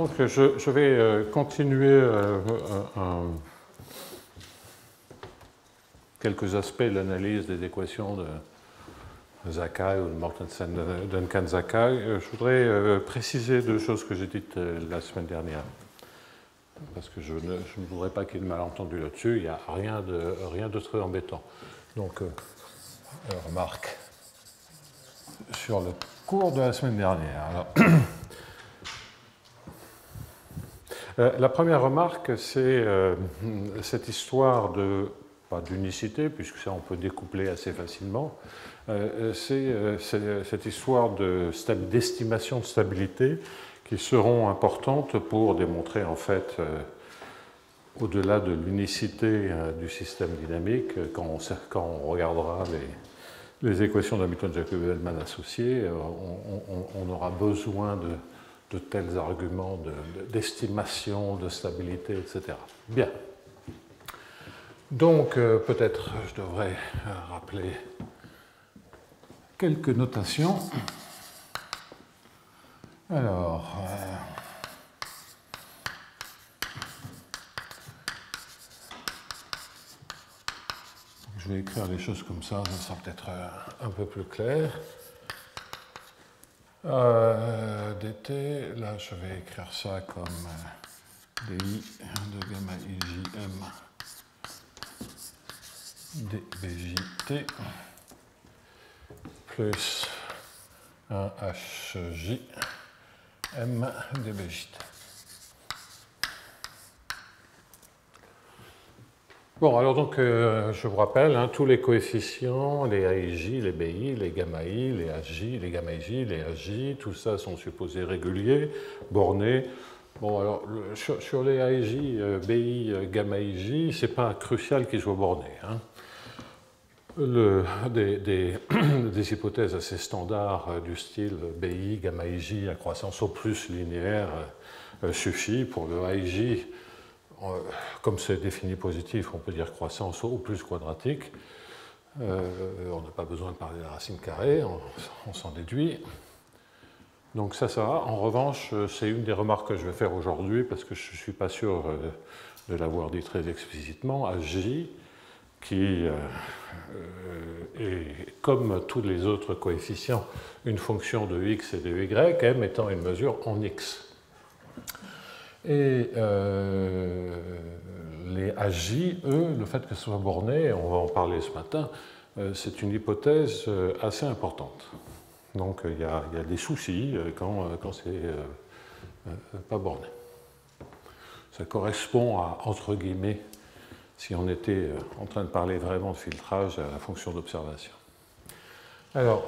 Donc je vais continuer quelques aspects de l'analyse des équations de Sakai ou de Mortensen-Duncan-Sakai. Je voudrais préciser deux choses que j'ai dites la semaine dernière, parce que je ne voudrais pas qu'il y ait de malentendu là-dessus. Il n'y a rien de très embêtant. Donc, remarque sur le cours de la semaine dernière. Alors, la première remarque, c'est cette histoire pas d'unicité, puisque ça on peut découpler assez facilement, c'est cette histoire d'estimation de stabilité qui seront importantes pour démontrer en fait, au-delà de l'unicité du système dynamique, quand on regardera les équations d'Hamilton-Jacobi-Hellman associées, on aura besoin de tels arguments d'estimation, de stabilité, etc. Bien. Donc, peut-être je devrais rappeler quelques notations. Alors, je vais écrire les choses comme ça sera peut-être un peu plus clair. dt, là je vais écrire ça comme di de gamma IJM dBJT plus 1 HJ M dBJT. Bon, alors donc, je vous rappelle, tous les coefficients, les AIJ, les BI, les gamma I, les HJ, les gamma IJ, les HJ, tout ça sont supposés réguliers, bornés. Bon, alors, sur les AIJ, BI, gamma IJ, c'est pas crucial qu'ils soient bornés. Des hypothèses assez standards du style BI, gamma IJ à croissance au plus linéaire suffit. Pour le AIJ, comme c'est défini positif, on peut dire croissance au plus quadratique. On n'a pas besoin de parler de la racine carrée, on s'en déduit. Donc ça va. En revanche, c'est une des remarques que je vais faire aujourd'hui, parce que je ne suis pas sûr de l'avoir dit très explicitement, HJ, qui est, comme tous les autres coefficients, une fonction de x et de y, m étant une mesure en x. Et les HJ, eux, le fait que ce soit borné, on va en parler ce matin, c'est une hypothèse assez importante. Donc il y a des soucis quand c'est pas borné. Ça correspond à, entre guillemets, si on était en train de parler vraiment de filtrage, à la fonction d'observation. Alors,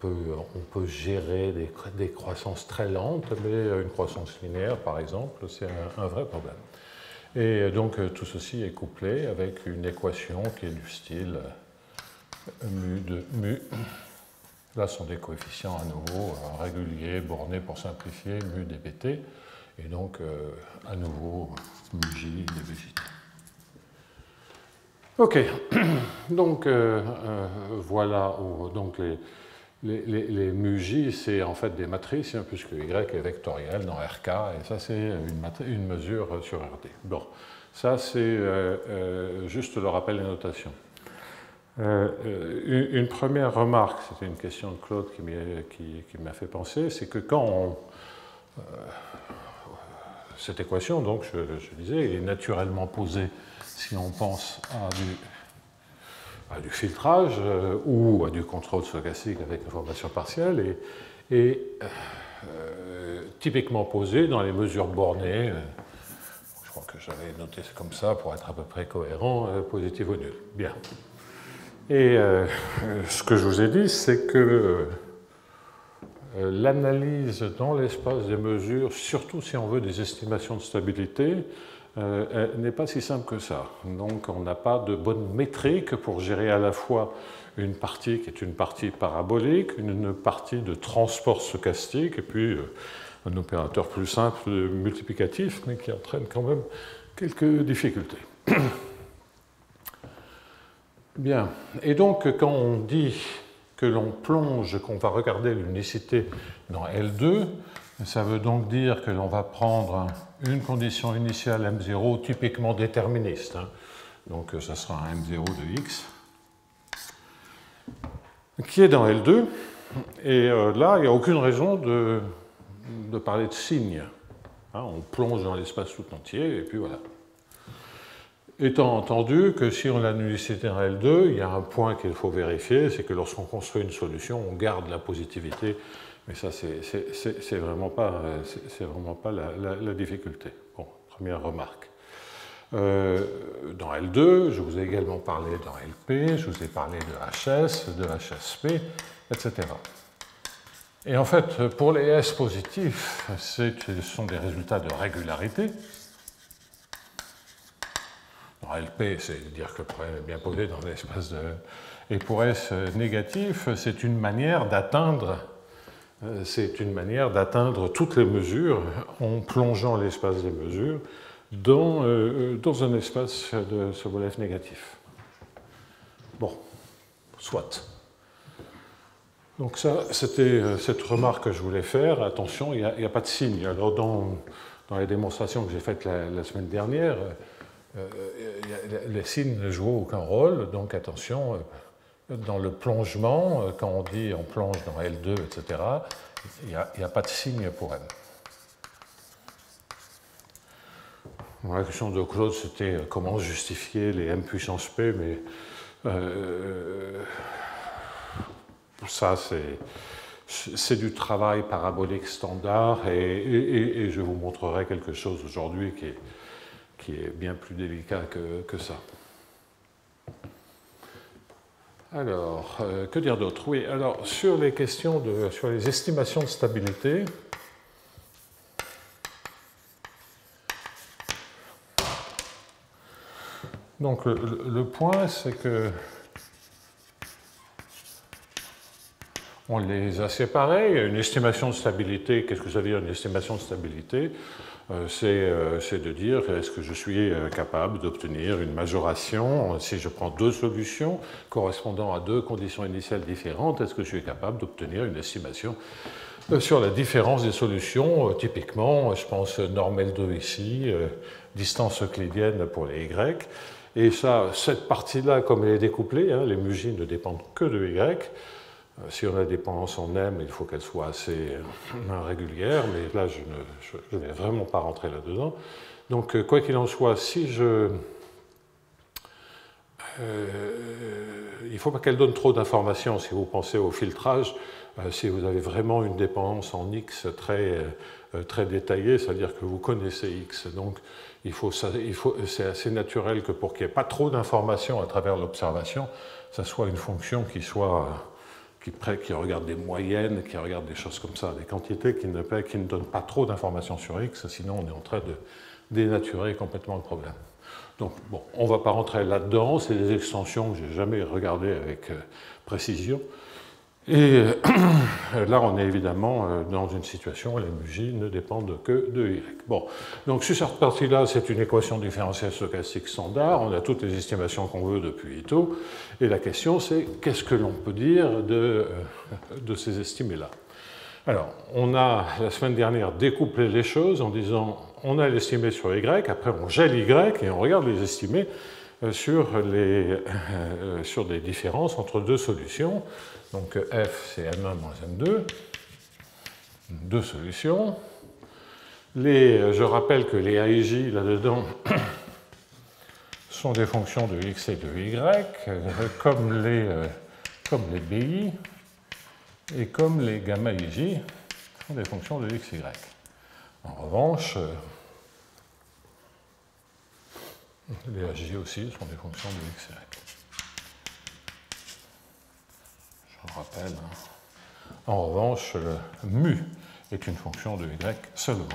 on peut gérer des croissances très lentes, mais une croissance linéaire, par exemple, c'est un vrai problème. Et donc, tout ceci est couplé avec une équation qui est du style mu de mu. Là, ce sont des coefficients à nouveau réguliers, bornés pour simplifier, mu dBt. Et donc, à nouveau, mu j dBjt. OK. Donc, voilà. Donc, les mu-j, c'est en fait des matrices, puisque y est vectoriel dans RK, et ça, c'est une mesure sur RD. Bon, ça, c'est juste le rappel des notations. Une première remarque, c'était une question de Claude qui m'a fait penser, c'est que quand cette équation, donc, je disais, est naturellement posée si on pense à du filtrage ou à du contrôle stochastique avec information partielle et typiquement posée dans les mesures bornées. Je crois que j'avais noté comme ça pour être à peu près cohérent, positif ou nul. Bien. Et ce que je vous ai dit, c'est que l'analyse dans l'espace des mesures, surtout si on veut des estimations de stabilité, n'est pas si simple que ça. Donc on n'a pas de bonne métrique pour gérer à la fois une partie qui est une partie parabolique, une partie de transport stochastique, et puis un opérateur plus simple multiplicatif, mais qui entraîne quand même quelques difficultés. Bien. Et donc quand on dit que l'on plonge, qu'on va regarder l'unicité dans L2. Ça veut donc dire que l'on va prendre une condition initiale M0 typiquement déterministe. Hein. Donc ça sera un M0 de X, qui est dans L2. Et là, il n'y a aucune raison de parler de signe. Hein, on plonge dans l'espace tout entier, et puis voilà. Étant entendu que si on a l'unicité en L2, il y a un point qu'il faut vérifier, c'est que lorsqu'on construit une solution, on garde la positivité. Mais ça, c'est vraiment pas la difficulté. Bon, première remarque. Dans L2, je vous ai également parlé dans LP, je vous ai parlé de HS, de HSP, etc. Et en fait, pour les S positifs, ce sont des résultats de régularité. Dans LP, c'est dire que le problème est bien posé dans l'espace de... Et pour S négatif, c'est une manière d'atteindre toutes les mesures en plongeant l'espace des mesures dans un espace de Sobolev négatif. Bon, soit. Donc ça, c'était cette remarque que je voulais faire. Attention, il n'y a pas de signe. Alors dans les démonstrations que j'ai faites la semaine dernière, les signes ne jouent aucun rôle. Donc attention, dans le plongement, quand on dit on plonge dans L2, etc., il n'y a pas de signe pour M. La question de Claude, c'était comment justifier les M puissance P, mais ça, c'est du travail parabolique standard, et je vous montrerai quelque chose aujourd'hui qui est bien plus délicat que ça. Alors, que dire d'autre? Oui, alors, sur les questions sur les estimations de stabilité, donc le point, c'est que on les a séparés. Il y a une estimation de stabilité. Qu'est-ce que ça veut dire une estimation de stabilité? C'est de dire est-ce que je suis capable d'obtenir une majoration si je prends deux solutions correspondant à deux conditions initiales différentes, est-ce que je suis capable d'obtenir une estimation sur la différence des solutions, typiquement, je pense norme L2 ici, distance euclidienne pour les Y, et ça, cette partie-là, comme elle est découplée, hein, les MUJ ne dépendent que de Y. Si on a des dépendance en M, il faut qu'elle soit assez régulière, mais là, je ne vais vraiment pas rentrer là-dedans. Donc, quoi qu'il en soit, si je... il ne faut pas qu'elle donne trop d'informations si vous pensez au filtrage. Si vous avez vraiment une dépendance en X très détaillée, c'est-à-dire que vous connaissez X. Donc, c'est assez naturel que pour qu'il n'y ait pas trop d'informations à travers l'observation, ça soit une fonction qui regarde des moyennes, qui regarde des choses comme ça, des quantités qui ne donnent pas trop d'informations sur X, sinon on est en train de dénaturer complètement le problème. Donc, bon, on ne va pas rentrer là-dedans, c'est des extensions que je n'ai jamais regardées avec précision. Et là, on est évidemment dans une situation où les MUJ ne dépendent que de Y. Bon, donc sur cette partie-là, c'est une équation différentielle stochastique standard. On a toutes les estimations qu'on veut depuis Ito. Et la question, c'est qu'est-ce que l'on peut dire de ces estimés-là? Alors, on a, la semaine dernière, découplé les choses en disant on a l'estimé sur Y, après on gèle Y et on regarde les estimés sur des différences entre deux solutions. Donc F, c'est M1 moins M2, deux solutions. Je rappelle que les AIJ, là-dedans, sont des fonctions de X et de Y, comme les BI, et comme les gamma IJ sont des fonctions de X, Y. En revanche, les AJ aussi sont des fonctions de X, Y. Je rappelle. En revanche, le mu est une fonction de Y seulement.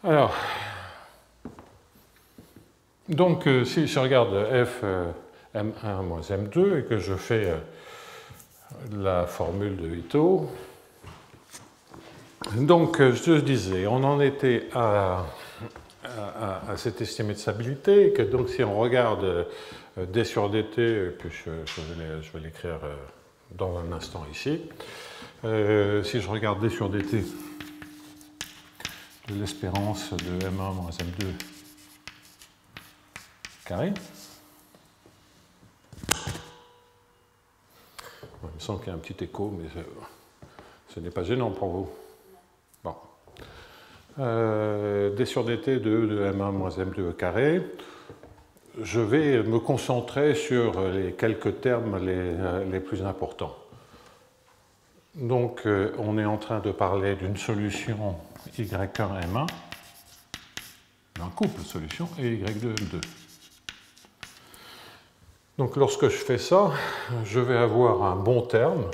Alors, donc, si je regarde F M1 moins M2 et que je fais la formule de Ito, donc, je disais, on en était à cette estimée de stabilité, que donc si on regarde d sur dt, et puis je vais l'écrire dans un instant ici, si je regarde d sur dt de l'espérance de m1 moins m2 carré, il me semble qu'il y a un petit écho, mais ce n'est pas gênant pour vous. Bon. D sur dt de m1 moins m2 carré, je vais me concentrer sur les quelques termes les plus importants. Donc, on est en train de parler d'une solution y1m1, d'un couple solution, et y2m2. Donc, lorsque je fais ça, je vais avoir un bon terme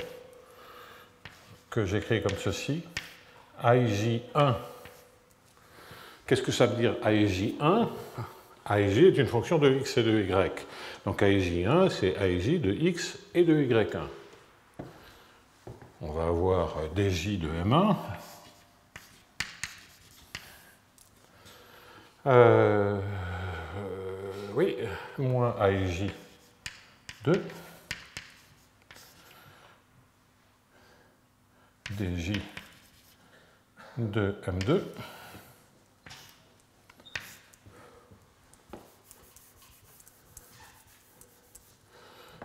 que j'écris comme ceci, AIJ1. Qu'est-ce que ça veut dire AIJ1? AIJ est une fonction de x et de y. Donc AIJ1, c'est AIJ de x et de y1. On va avoir dj de m1. Oui, moins AIJ2. dj de m2.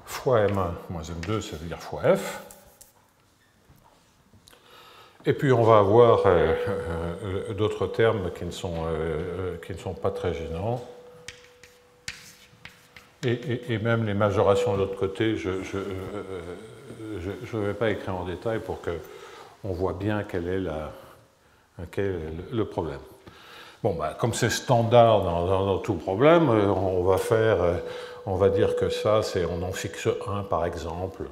Fois m1 moins m2, ça veut dire fois f. Et puis on va avoir d'autres termes qui ne sont pas très gênants. Et même les majorations de l'autre côté, je ne vais pas écrire en détail pour qu'on voit bien quel est le problème. Bon, bah, comme c'est standard dans tout problème, on va dire que ça, on en fixe un par exemple.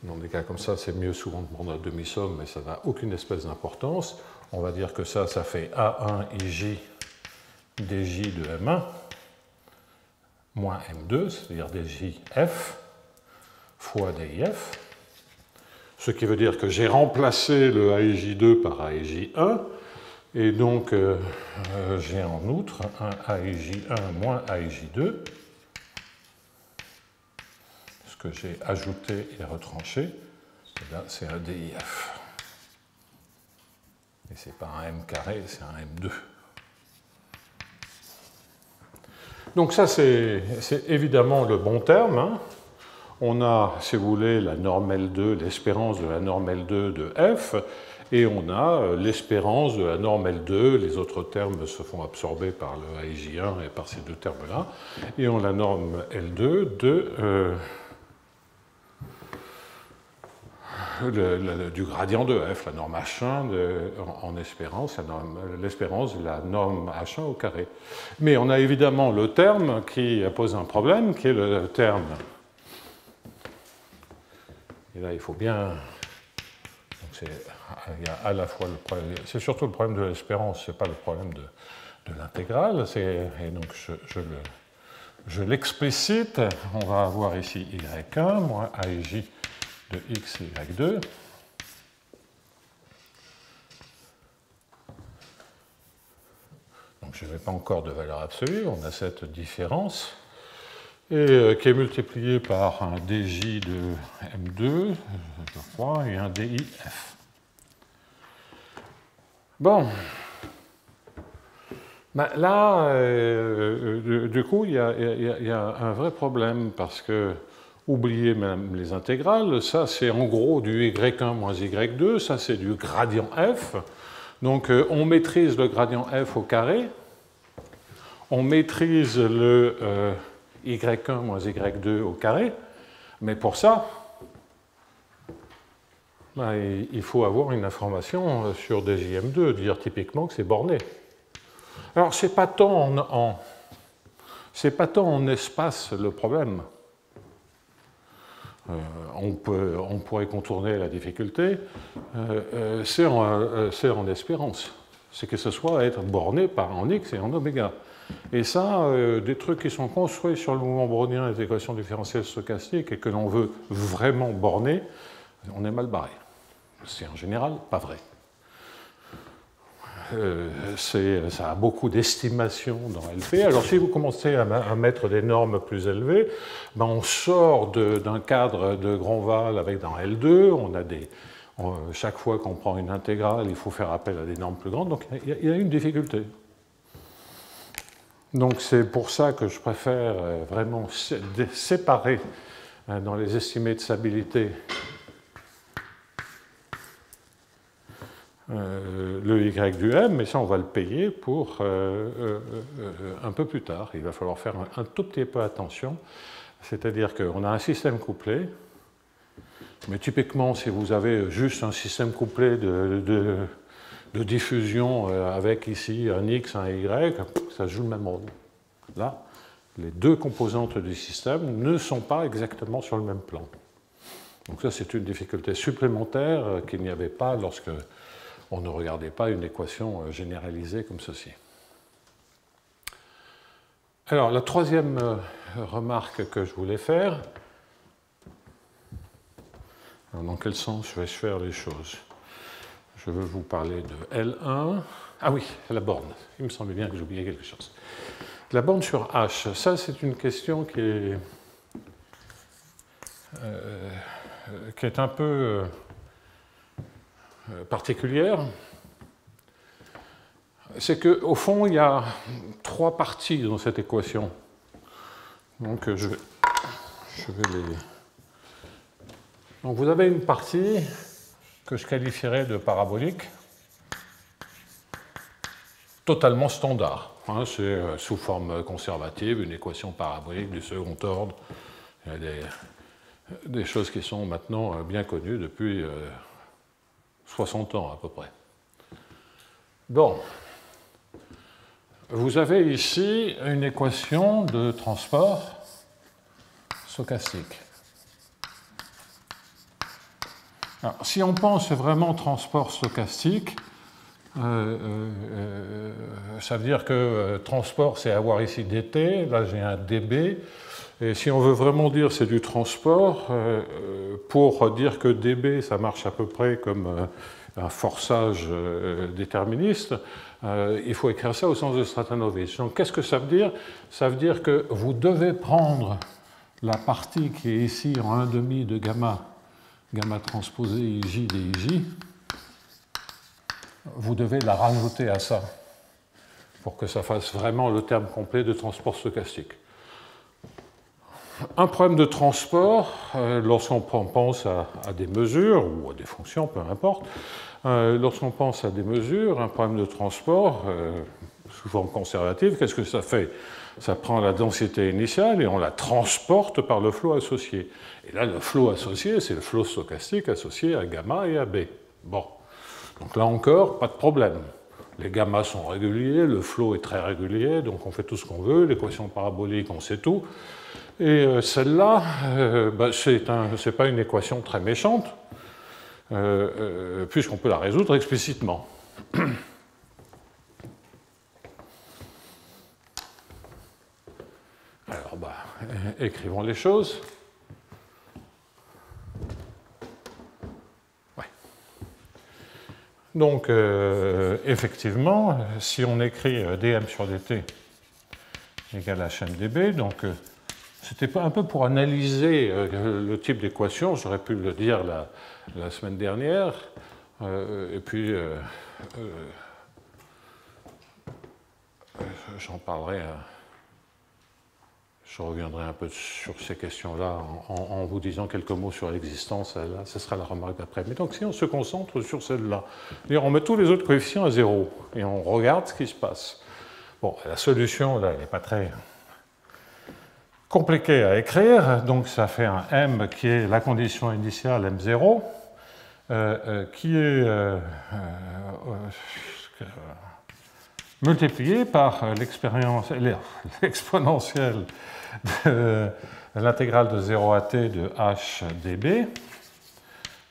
Dans des cas comme ça, c'est mieux souvent de prendre la demi-somme, mais ça n'a aucune espèce d'importance. On va dire que ça fait A1 IJ dj de M1 moins M2, c'est-à-dire djf fois dif. Ce qui veut dire que j'ai remplacé le AIJ2 par AIJ1, et donc j'ai en outre un AIJ1 moins AIJ2, ce que j'ai ajouté et retranché, et là c'est un dif. Et c'est pas un m carré, c'est un m2. Donc ça c'est évidemment le bon terme, hein. On a, si vous voulez, la norme L2, l'espérance de la norme L2 de f, et on a l'espérance de la norme L2, les autres termes se font absorber par le AIJ1 et par ces deux termes-là, et on a la norme L2 du gradient de f, la norme H1 en espérance, l'espérance de la norme H1 au carré. Mais on a évidemment le terme qui pose un problème, qui est le terme. Et là, il faut bien. Il y a à la fois le problème. C'est surtout le problème de l'espérance, ce n'est pas le problème de l'intégrale. Et donc, je l'explicite. On va avoir ici y1 moins AIJ de x et y2. Donc, je n'ai pas encore de valeur absolue. On a cette différence. Et qui est multiplié par un dj de m2, je crois, et un dif. Bon. Ben là, du coup, il y a un vrai problème, parce que, oubliez même les intégrales, ça c'est en gros du y1 moins y2, ça c'est du gradient f. Donc on maîtrise le gradient f au carré, on maîtrise le y1 moins y2 au carré, mais pour ça, ben, il faut avoir une information sur djm2, dire typiquement que c'est borné. Alors, c'est pas tant en espace le problème. On pourrait contourner la difficulté, c'est en espérance. C'est que ce soit être borné en x et en oméga. Et ça, des trucs qui sont construits sur le mouvement brownien des équations différentielles stochastiques et que l'on veut vraiment borner, on est mal barré. C'est en général pas vrai. ça a beaucoup d'estimation dans LP. Alors si vous commencez à mettre des normes plus élevées, ben on sort d'un cadre de Grandval avec dans L2, on a chaque fois qu'on prend une intégrale, il faut faire appel à des normes plus grandes, donc il y a une difficulté. Donc c'est pour ça que je préfère vraiment séparer dans les estimés de stabilité le Y du M, mais ça on va le payer pour un peu plus tard. Il va falloir faire un tout petit peu attention, c'est-à-dire qu'on a un système couplé, mais typiquement si vous avez juste un système couplé de diffusion avec ici un X, un Y, ça joue le même rôle. Là, les deux composantes du système ne sont pas exactement sur le même plan. Donc ça c'est une difficulté supplémentaire qu'il n'y avait pas lorsque on ne regardait pas une équation généralisée comme ceci. Alors, la troisième remarque que je voulais faire, alors, dans quel sens vais-je faire les choses? Je veux vous parler de L1. Ah oui, la borne. Il me semblait bien que j'oubliais quelque chose. La borne sur H, ça c'est une question qui est un peu particulière, c'est qu'au fond, il y a trois parties dans cette équation. Donc, je vais les... Donc, vous avez une partie que je qualifierais de parabolique, totalement standard. Hein, c'est sous forme conservative, une équation parabolique du second ordre. Il y a des choses qui sont maintenant bien connues depuis 60 ans à peu près. Bon, vous avez ici une équation de transport stochastique. Alors, si on pense vraiment transport stochastique, ça veut dire que transport, c'est avoir ici dt, là j'ai un dB, et si on veut vraiment dire c'est du transport, pour dire que dB, ça marche à peu près comme un forçage déterministe, il faut écrire ça au sens de Stratanovich. Donc qu'est-ce que ça veut dire? Ça veut dire que vous devez prendre la partie qui est ici en 1,5 de gamma transposé IJ dIJ, vous devez la rajouter à ça pour que ça fasse vraiment le terme complet de transport stochastique. Un problème de transport, lorsqu'on pense à des mesures ou à des fonctions, peu importe, lorsqu'on pense à des mesures, un problème de transport, sous forme conservative, qu'est-ce que ça fait? Ça prend la densité initiale et on la transporte par le flot associé. Et là, le flot associé, c'est le flot stochastique associé à gamma et à B. Bon. Donc là encore, pas de problème. Les gammas sont réguliers, le flot est très régulier, donc on fait tout ce qu'on veut, l'équation parabolique, on sait tout. Et celle-là, c'est pas une équation très méchante, puisqu'on peut la résoudre explicitement. Alors, écrivons les choses. Ouais. Donc, effectivement, si on écrit dm sur dt égale HMdB, donc c'était un peu pour analyser le type d'équation, j'aurais pu le dire la semaine dernière, et puis j'en parlerai, je reviendrai un peu sur ces questions-là en vous disant quelques mots sur l'existence, là, ce sera la remarque d'après. Mais donc si on se concentre sur celle-là, on met tous les autres coefficients à 0, et on regarde ce qui se passe. Bon, la solution, là, elle n'est pas très compliquée à écrire, donc ça fait un M qui est la condition initiale M0, qui est multiplié par l'exponentielle de l'intégrale de 0 à t de h dB,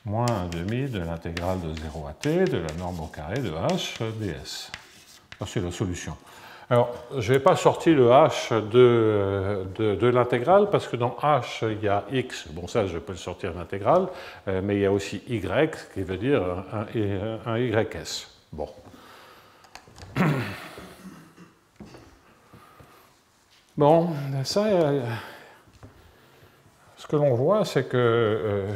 moins 1,5 de l'intégrale de 0 à t de la norme au carré de h ds. Ça, c'est la solution. Alors, je n'ai pas sorti le h de l'intégrale parce que dans h, il y a x. Bon, ça, je peux le sortir de l'intégrale, mais il y a aussi y, qui veut dire un ys. Bon. Bon, ça, ce que l'on voit, c'est que,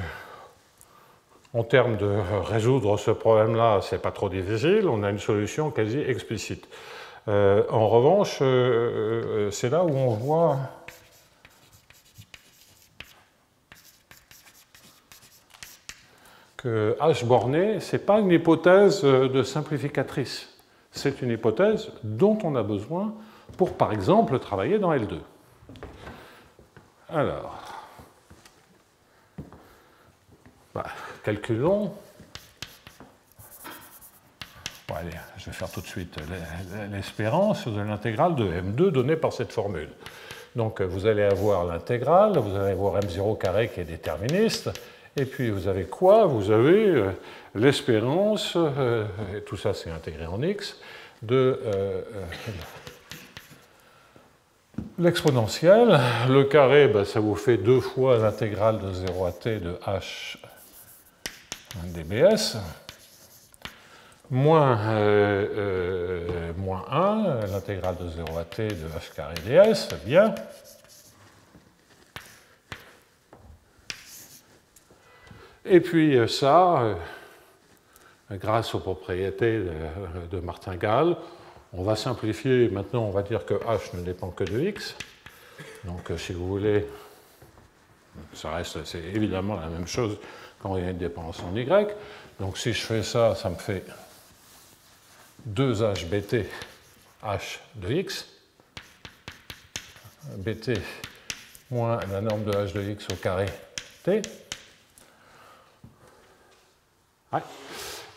en termes de résoudre ce problème-là, c'est pas trop difficile, on a une solution quasi explicite. En revanche, c'est là où on voit que H borné, ce n'est pas une hypothèse de simplificatrice. C'est une hypothèse dont on a besoin pour, par exemple, travailler dans L2. Alors, calculons. Bon, allez, je vais faire tout de suite l'espérance de l'intégrale de M2 donnée par cette formule. Donc, vous allez avoir l'intégrale, vous allez avoir M0 carré qui est déterministe, et puis vous avez quoi? Vous avez l'espérance, et tout ça c'est intégré en x, de l'exponentielle. Le carré, ça vous fait 2 fois l'intégrale de 0 à t de h dbs, moins 1, l'intégrale de 0 à t de h carré ds, bien. Et puis ça, grâce aux propriétés de martingale, on va simplifier. Maintenant, on va dire que h ne dépend que de x. Donc, si vous voulez, ça reste, c'est évidemment la même chose quand il y a une dépendance en y. Donc, si je fais ça, ça me fait 2h bt h de x, bt moins la norme de h de x au carré t. Ouais.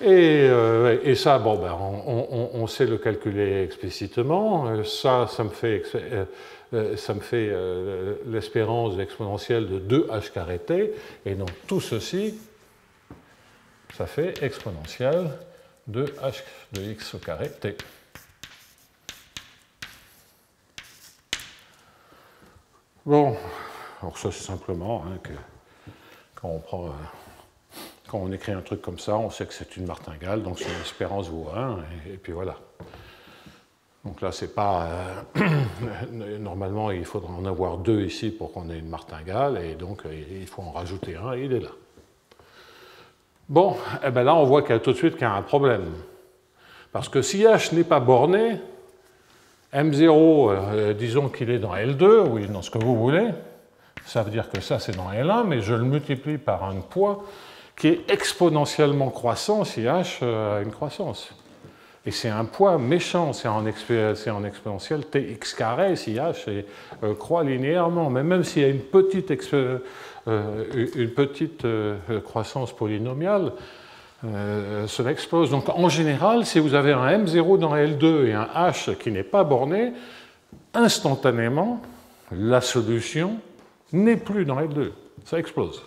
Et ça, bon, on sait le calculer explicitement. Ça me fait l'espérance exponentielle de 2h carré t. Et donc tout ceci, ça fait exponentielle de h de x au carré t. Bon, alors ça c'est simplement que quand on écrit un truc comme ça, on sait que c'est une martingale, donc son espérance vaut 1, et puis voilà. Donc là, c'est pas... normalement, il faudra en avoir 2 ici pour qu'on ait une martingale, et donc il faut en rajouter un, et il est là. Bon, eh bien là, on voit tout de suite qu'il y a un problème. Parce que si h n'est pas borné, M0, disons qu'il est dans L2, oui, dans ce que vous voulez, ça veut dire que ça, c'est dans L1, mais je le multiplie par un poids qui est exponentiellement croissant si h a une croissance. Et c'est un poids méchant, c'est en exponentielle tx carré si h croît linéairement. Mais même s'il y a une petite croissance polynomiale, cela explose. Donc en général, si vous avez un M0 dans L2 et un h qui n'est pas borné, instantanément, la solution n'est plus dans L2. Ça explose.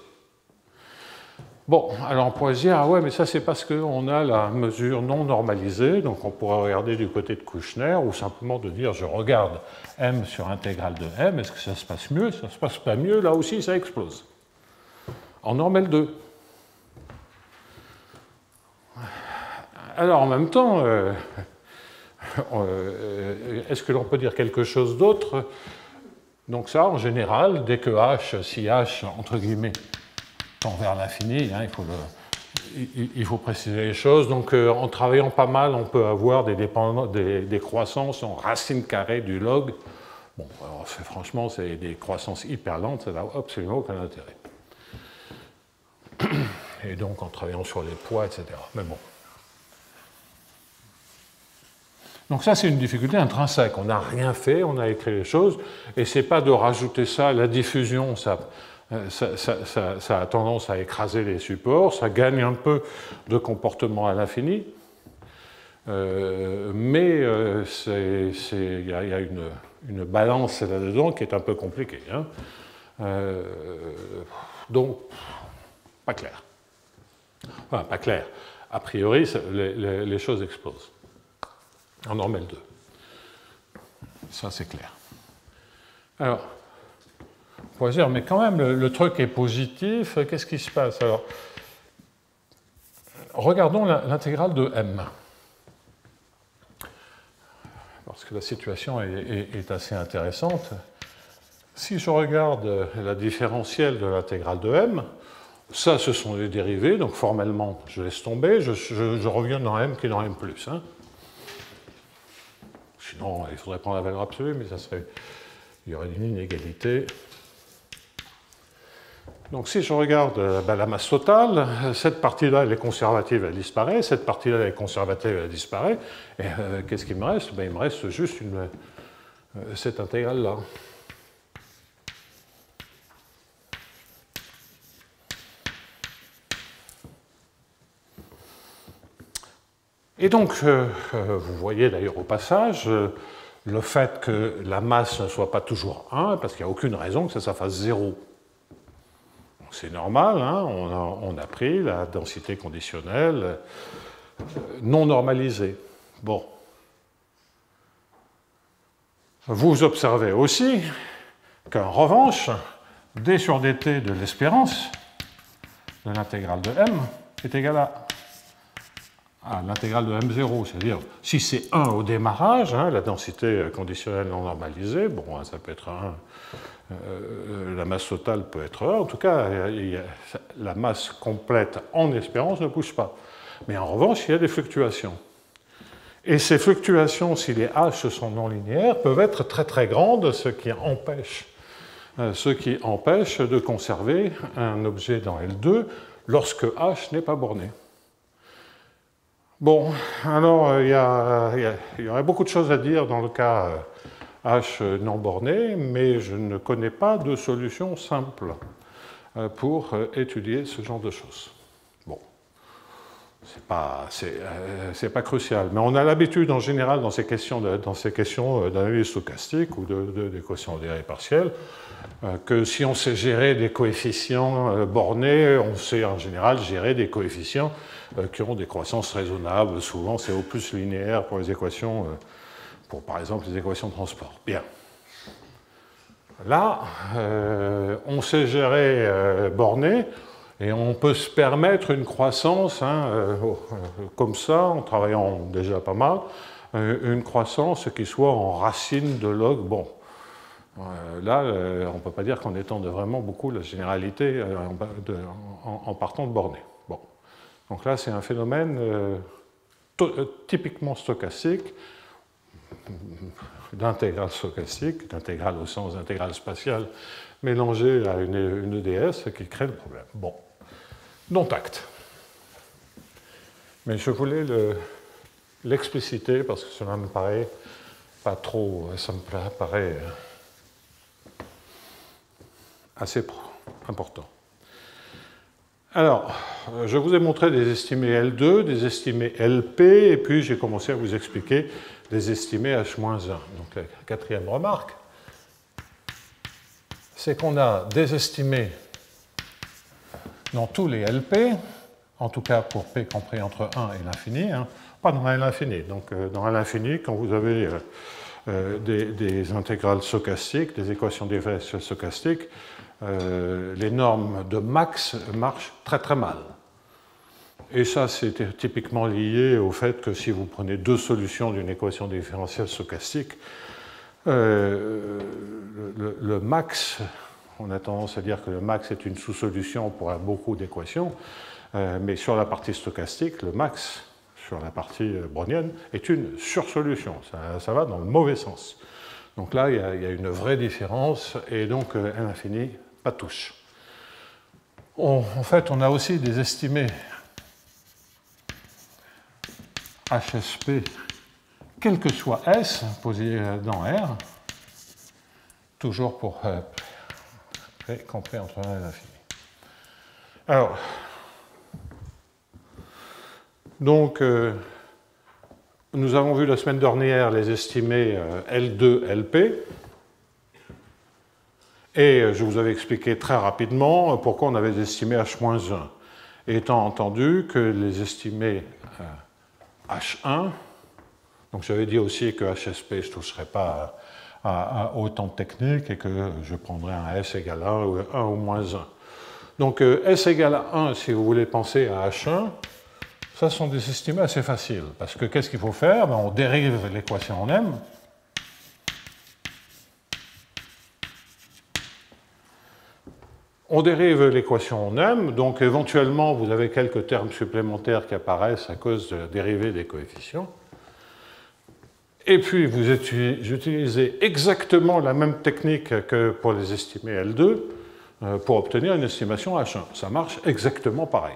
Bon, alors on pourrait se dire, ah ouais, mais ça c'est parce qu'on a la mesure non normalisée, donc on pourrait regarder du côté de Kouchner, ou simplement de dire, je regarde m sur intégrale de m, est-ce que ça se passe mieux? Ça ne se passe pas mieux, là aussi ça explose. En norme L2. Alors en même temps, est-ce que l'on peut dire quelque chose d'autre? Donc ça, en général, dès que h, si h, entre guillemets, tend vers l'infini, hein, il faut préciser les choses. Donc en travaillant pas mal, on peut avoir des croissances en racine carrée du log. Bon, alors, franchement, c'est des croissances hyper lentes, ça n'a absolument aucun intérêt. Et donc en travaillant sur les poids, etc. Mais bon. Donc ça, c'est une difficulté intrinsèque. On n'a rien fait, on a écrit les choses, et c'est pas de rajouter ça, la diffusion, ça a tendance à écraser les supports, ça gagne un peu de comportement à l'infini, mais il y a une balance là-dedans qui est un peu compliquée. Hein. Donc, pas clair. Enfin, pas clair. A priori, les choses explosent. En norme L2. Ça, c'est clair. Alors, on pourrait dire, mais quand même, le truc est positif, qu'est-ce qui se passe? Alors, regardons l'intégrale de m. que la situation est assez intéressante. Si je regarde la différentielle de l'intégrale de m, ça, ce sont les dérivés, donc formellement, je laisse tomber, je reviens dans m qui est dans m+. Hein. Sinon, il faudrait prendre la valeur absolue, mais ça serait, il y aurait une inégalité. Donc si je regarde la masse totale, cette partie-là, elle est conservative, elle disparaît, cette partie-là, elle est conservative, elle disparaît, et qu'est-ce qu'il me reste? Il me reste juste cette intégrale-là. Et donc, vous voyez d'ailleurs au passage, le fait que la masse ne soit pas toujours 1, parce qu'il n'y a aucune raison que ça fasse 0. C'est normal, hein, on a pris la densité conditionnelle non normalisée. Bon. Vous observez aussi qu'en revanche, d sur dt de l'espérance de l'intégrale de m est égal à l'intégrale de m0, c'est-à-dire si c'est 1 au démarrage, hein, la densité conditionnelle non normalisée, bon, ça peut être 1. La masse totale peut être 1. En tout cas, la masse complète en espérance ne bouge pas. Mais en revanche, il y a des fluctuations. Et ces fluctuations, si les h sont non linéaires, peuvent être très très grandes, ce qui empêche de conserver un objet dans L2 lorsque h n'est pas borné. Bon, alors il y aurait beaucoup de choses à dire dans le cas H non borné, mais je ne connais pas de solution simple pour étudier ce genre de choses. Bon, c'est pas crucial, mais on a l'habitude en général dans ces questions d'analyse stochastique ou d'équations dérivées partielles que si on sait gérer des coefficients bornés, on sait en général gérer des coefficients qui ont des croissances raisonnables. Souvent, c'est au plus linéaire pour les équations. Pour, par exemple, les équations de transport. Bien. Là, on sait gérer borné, et on peut se permettre une croissance, hein, comme ça, en travaillant déjà pas mal, une croissance qui soit en racine de log. Bon, là, on ne peut pas dire qu'on étende vraiment beaucoup la généralité en partant de borné. Bon. Donc là, c'est un phénomène typiquement stochastique, d'intégrale stochastique, d'intégrale au sens d'intégrale spatiale, mélangée à une EDS qui crée le problème. Bon, dont acte. Mais je voulais l'expliciter parce que cela me paraît pas trop, ça me paraît assez important. Alors, je vous ai montré des estimés L2, des estimés LP, et puis j'ai commencé à vous expliquer des estimés H-1. Donc la quatrième remarque, c'est qu'on a des estimés dans tous les LP, en tout cas pour P compris entre 1 et l'infini, hein, pas dans l'infini. Donc dans l'infini, quand vous avez des intégrales stochastiques, des équations différentielles stochastiques, les normes de max marchent très très mal. Et ça, c'est typiquement lié au fait que si vous prenez deux solutions d'une équation différentielle stochastique, le max, on a tendance à dire que le max est une sous-solution pour beaucoup d'équations, mais sur la partie stochastique, le max, sur la partie brownienne, est une sursolution. Ça va dans le mauvais sens. Donc là, il y a une vraie différence, et donc à l'infini, pas de touche. En fait, on a aussi des estimés HSP, quel que soit S, posé dans R, toujours pour P compris entre 1 et l'infini. Alors, donc, nous avons vu la semaine dernière les estimés L2, LP, et je vous avais expliqué très rapidement pourquoi on avait des estimés H-1, étant entendu que les estimés H1, donc j'avais dit aussi que HSP, je ne toucherais pas à autant de techniques et que je prendrais un S égale 1 ou 1 ou moins 1. Donc S égale à 1, si vous voulez penser à H1, ça sont des estimés assez faciles, parce que qu'est-ce qu'il faut faire? On dérive l'équation en M, On dérive l'équation en m, donc éventuellement vous avez quelques termes supplémentaires qui apparaissent à cause de la dérivée des coefficients. Et puis vous utilisez exactement la même technique que pour les estimés L2 pour obtenir une estimation H1. Ça marche exactement pareil.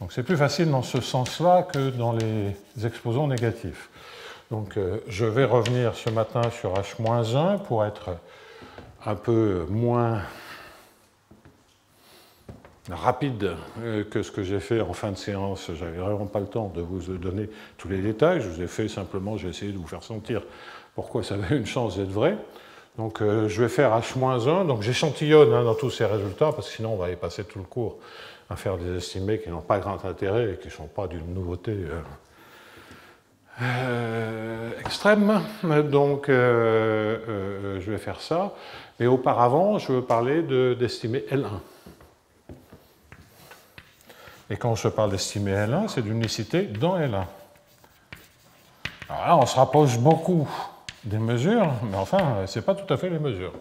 Donc c'est plus facile dans ce sens-là que dans les exposants négatifs. Donc je vais revenir ce matin sur H-1 pour être un peu moins rapide que ce que j'ai fait en fin de séance. J'avais vraiment pas le temps de vous donner tous les détails. Je vous ai fait simplement, j'ai essayé de vous faire sentir pourquoi ça avait une chance d'être vrai. Donc je vais faire H-1, donc j'échantillonne dans tous ces résultats, parce que sinon on va y passer tout le cours à faire des estimés qui n'ont pas grand intérêt et qui ne sont pas d'une nouveauté extrême. Donc je vais faire ça. Mais auparavant, je veux parler d'estimé L1. Et quand je parle d'estimé L1, c'est d'unicité dans L1. Alors là, on se rapproche beaucoup des mesures, mais enfin, ce n'est pas tout à fait les mesures.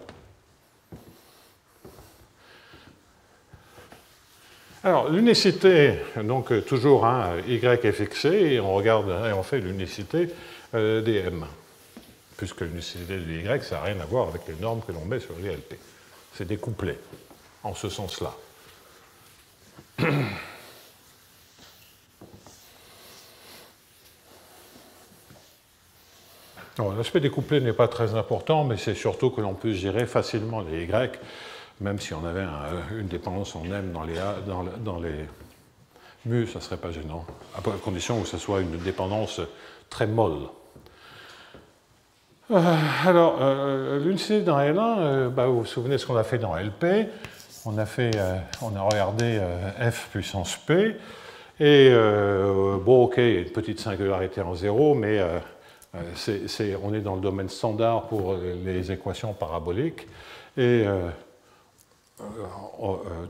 Alors, l'unicité, donc toujours y est fixé, et on regarde et on fait l'unicité des m, puisque l'unicité de y, ça n'a rien à voir avec les normes que l'on met sur les LP. C'est découplé, en ce sens-là. L'aspect découplé n'est pas très important, mais c'est surtout que l'on peut gérer facilement les y, même si on avait une dépendance en m dans les mu, ça ne serait pas gênant, à condition que ce soit une dépendance très molle. Alors, l'unicité dans L1, vous vous souvenez de ce qu'on a fait dans LP. On a regardé f puissance p, et bon, ok, il y a une petite singularité en 0, mais on est dans le domaine standard pour les équations paraboliques, et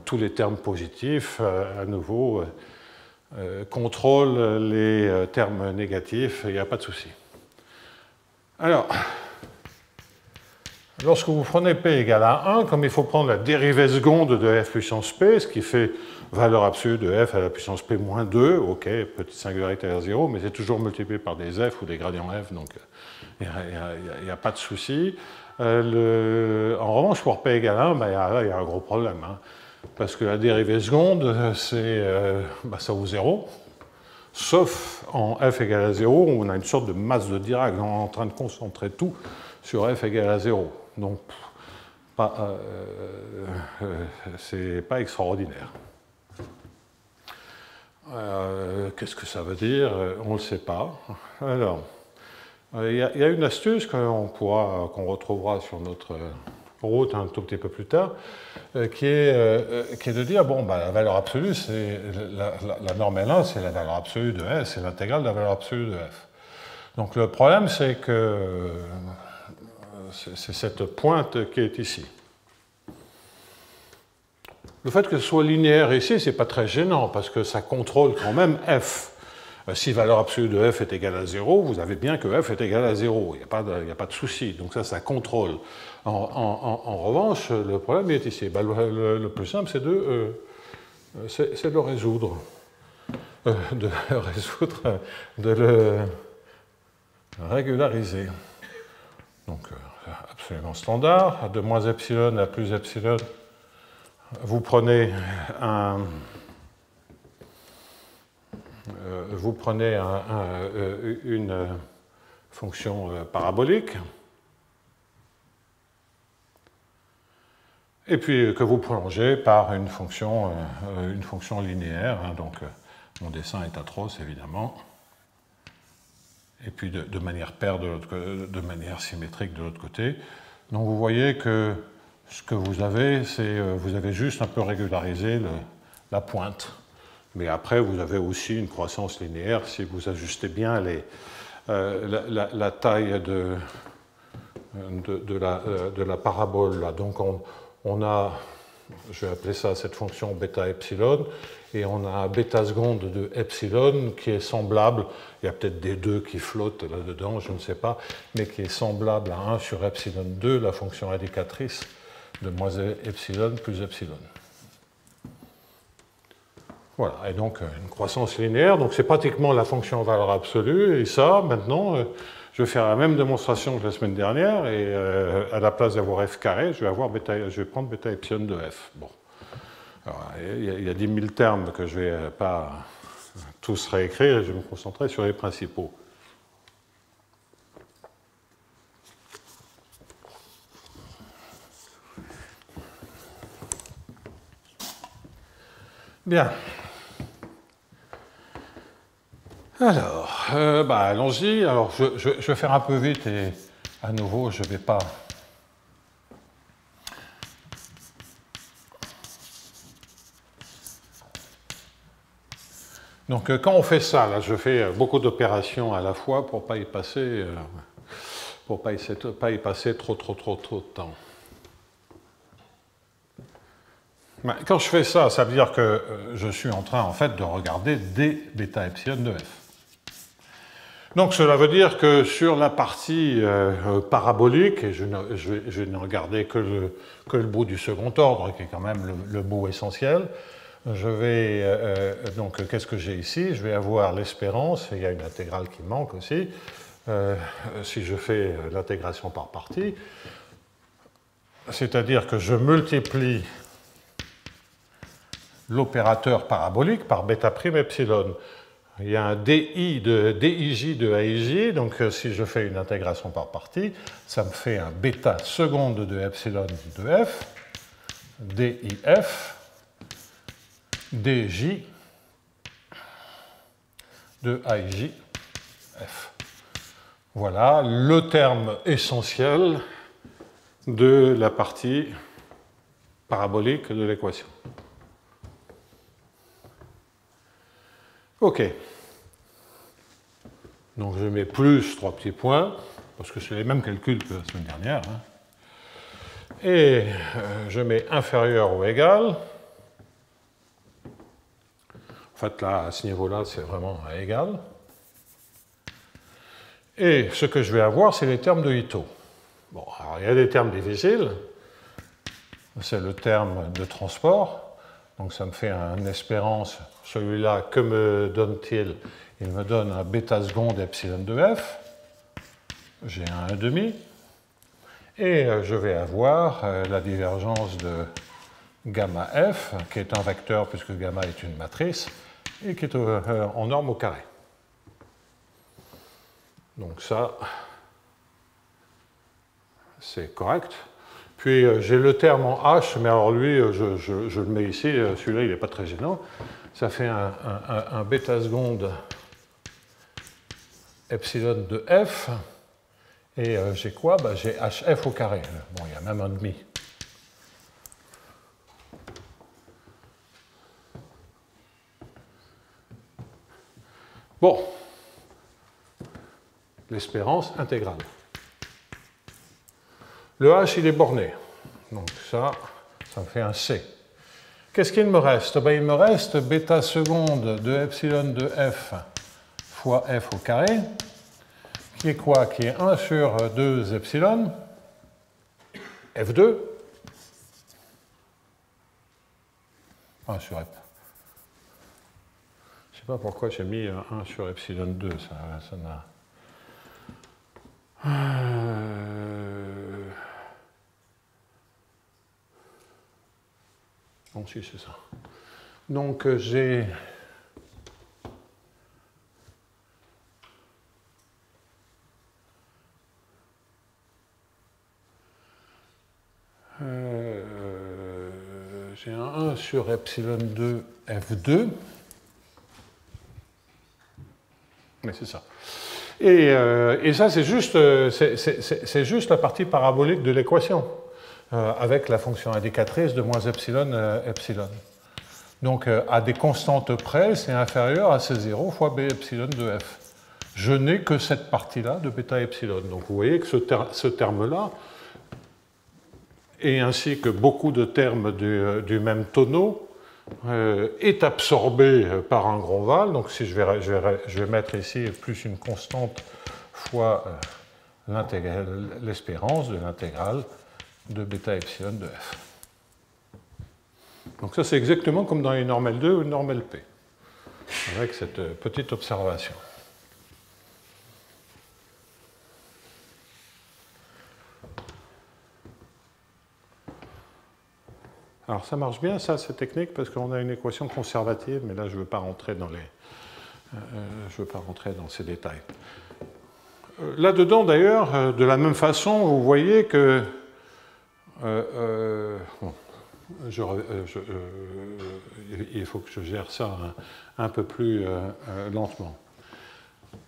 tous les termes positifs, à nouveau, contrôlent les termes négatifs, il n'y a pas de souci. Alors, lorsque vous prenez p égale à 1, comme il faut prendre la dérivée seconde de f puissance p, ce qui fait valeur absolue de f à la puissance p moins 2, ok, petite singularité à 0, mais c'est toujours multiplié par des f ou des gradients f, donc il n'y a pas de souci. En revanche, pour p égale 1, il y a un gros problème, parce que la dérivée seconde, ça vaut 0, sauf en f égale à 0, où on a une sorte de masse de Dirac, on est en train de concentrer tout sur f égale à 0. Donc, c'est pas extraordinaire. Qu'est-ce que ça veut dire? On ne le sait pas. Alors, il y a une astuce qu'on retrouvera sur notre route un tout petit peu plus tard, qui est de dire, bon, la valeur absolue, c'est la norme L1, c'est la valeur absolue de S, c'est l'intégrale de la valeur absolue de F. Donc le problème, c'est que c'est cette pointe qui est ici. Le fait que ce soit linéaire ici, ce n'est pas très gênant, parce que ça contrôle quand même F. Si valeur absolue de f est égale à 0, vous avez bien que f est égal à 0. Il n'y a pas de souci. Donc ça contrôle. En revanche, le problème est ici. Le plus simple, c'est de le résoudre. De le régulariser. Donc, absolument standard. De moins epsilon à plus epsilon, vous prenez une fonction parabolique, et puis que vous prolongez par une fonction linéaire. Donc, mon dessin est atroce, évidemment. Et puis de manière paire, de manière symétrique de l'autre côté. Donc, vous voyez que ce que vous avez, c'est vous avez juste un peu régularisé la pointe. Mais après, vous avez aussi une croissance linéaire si vous ajustez bien la taille de la parabole. Là. Donc, on a je vais appeler ça cette fonction bêta epsilon, et on a un bêta seconde de epsilon qui est semblable, il y a peut-être des 2 qui flottent là-dedans, je ne sais pas, mais qui est semblable à 1 sur epsilon 2, la fonction indicatrice de moins epsilon plus epsilon. Voilà, et donc une croissance linéaire, donc c'est pratiquement la fonction valeur absolue, et ça, maintenant, je vais faire la même démonstration que la semaine dernière, et à la place d'avoir f carré, je vais prendre bêta epsilon de f. Bon. Alors, il y a 10 000 termes que je ne vais pas tous réécrire, et je vais me concentrer sur les principaux. Bien. Alors, allons-y. Alors, je vais faire un peu vite et à nouveau, je ne vais pas... Donc, quand on fait ça, là, je fais beaucoup d'opérations à la fois pour ne pas y passer, trop de temps. Quand je fais ça, ça veut dire que je suis en train, en fait, de regarder d bêta epsilon de f. Donc, cela veut dire que sur la partie parabolique, et je ne regardais que le bout du second ordre, qui est quand même le bout essentiel, je vais, donc, qu'est-ce que j'ai ici? Je vais avoir l'espérance, et il y a une intégrale qui manque aussi, si je fais l'intégration par partie, c'est-à-dire que je multiplie l'opérateur parabolique par bêta prime epsilon. Il y a un DI de DIJ de AIJ, donc si je fais une intégration par partie, ça me fait un bêta seconde de epsilon de f, DIF, DJ de AIJ f. Voilà le terme essentiel de la partie parabolique de l'équation. OK. Donc je mets plus 3 petits points, parce que c'est les mêmes calculs que la semaine dernière. Hein. Et je mets inférieur ou égal. En fait, là, à ce niveau-là, c'est vraiment à égal. Et ce que je vais avoir, c'est les termes de Ito. Bon, alors il y a des termes difficiles. C'est le terme de transport. Donc ça me fait un espérance. Celui-là, que me donne-t-il? Il me donne un bêta seconde epsilon de f. J'ai un 1,5. Et je vais avoir la divergence de gamma f, qui est un vecteur puisque gamma est une matrice, et qui est en norme au carré. Donc ça, c'est correct. Puis j'ai le terme en H, mais alors lui, je le mets ici, celui-là, il n'est pas très gênant. Ça fait un bêta seconde epsilon de f, et j'ai quoi? J'ai hf au carré. Bon, il y a même un demi. Bon, l'espérance intégrale. Le h, il est borné. Donc ça me fait un c. Qu'est-ce qu'il me reste? Il me reste bêta seconde de epsilon de f fois f au carré, qui est quoi? Qui est 1 sur 2 epsilon, f2, 1 sur f. Je ne sais pas pourquoi j'ai mis 1 sur epsilon 2, ça n'a... Bon, si, c'est ça. Donc, j'ai... j'ai un 1 sur epsilon 2 f2. Mais c'est ça. Et ça, c'est juste la partie parabolique de l'équation, avec la fonction indicatrice de moins epsilon epsilon. Donc, à des constantes près, c'est inférieur à C0 fois b epsilon de f. Je n'ai que cette partie-là de bêta epsilon. Donc, vous voyez que ce terme-là et ainsi que beaucoup de termes du même tonneau, est absorbé par un gros val. Donc si je vais mettre ici plus une constante fois l'espérance de l'intégrale de bêta epsilon de f. Donc ça c'est exactement comme dans les normes L2 ou les normes LP, avec cette petite observation. Alors ça marche bien, ça, cette technique, parce qu'on a une équation conservative, mais là je ne veux pas rentrer dans ces détails. Là-dedans, d'ailleurs, de la même façon, vous voyez que il faut que je gère ça un peu plus lentement.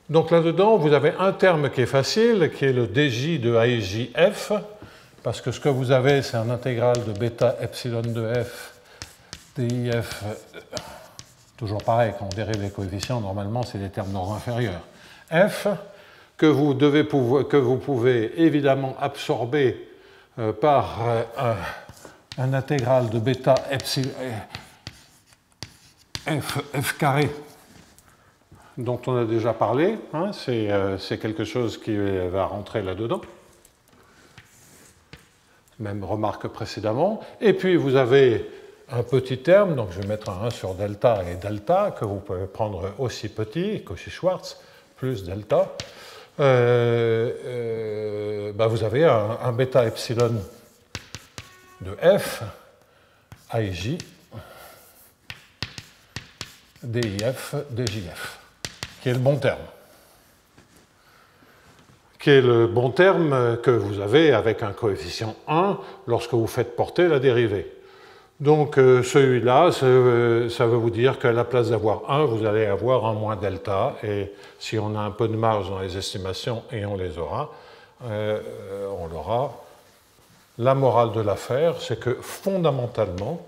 Donc là-dedans, vous avez un terme qui est facile, qui est le dj de AIJF, parce que ce que vous avez, c'est un intégral de bêta epsilon de f DIF, toujours pareil, quand on dérive les coefficients, normalement, c'est des termes d'ordre inférieur. F, que vous pouvez évidemment absorber par un intégral de bêta epsilon f carré, dont on a déjà parlé, hein, c'est quelque chose qui va rentrer là-dedans. Même remarque précédemment. Et puis vous avez un petit terme, donc je vais mettre un 1 sur delta et delta, que vous pouvez prendre aussi petit, Cauchy-Schwarz, plus delta. Vous avez un bêta epsilon de f, AIJ, DIF, DJF, qui est le bon terme. Qui est le bon terme que vous avez avec un coefficient 1 lorsque vous faites porter la dérivée. Donc celui-là, ça veut vous dire qu'à la place d'avoir 1, vous allez avoir un moins delta, et si on a un peu de marge dans les estimations, et on les aura, on l'aura. La morale de l'affaire, c'est que fondamentalement,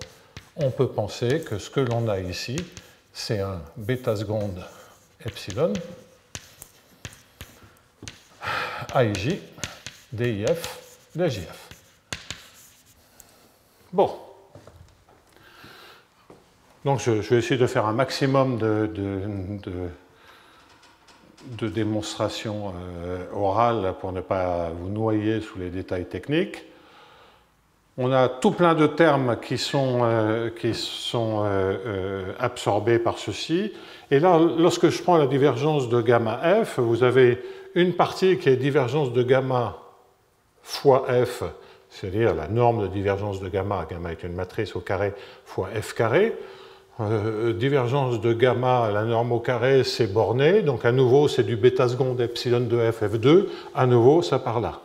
on peut penser que ce que l'on a ici, c'est un bêta seconde epsilon, AIJ, DIF, DJF. Bon. Donc je vais essayer de faire un maximum de démonstrations orales pour ne pas vous noyer sous les détails techniques. On a tout plein de termes qui sont absorbés par ceci. Et là, lorsque je prends la divergence de gamma f, vous avez une partie qui est divergence de gamma fois f, c'est-à-dire la norme de divergence de gamma, gamma est une matrice au carré, fois f carré. Divergence de gamma, la norme au carré, c'est borné, donc à nouveau c'est du bêta seconde epsilon de f, f2, à nouveau ça part là.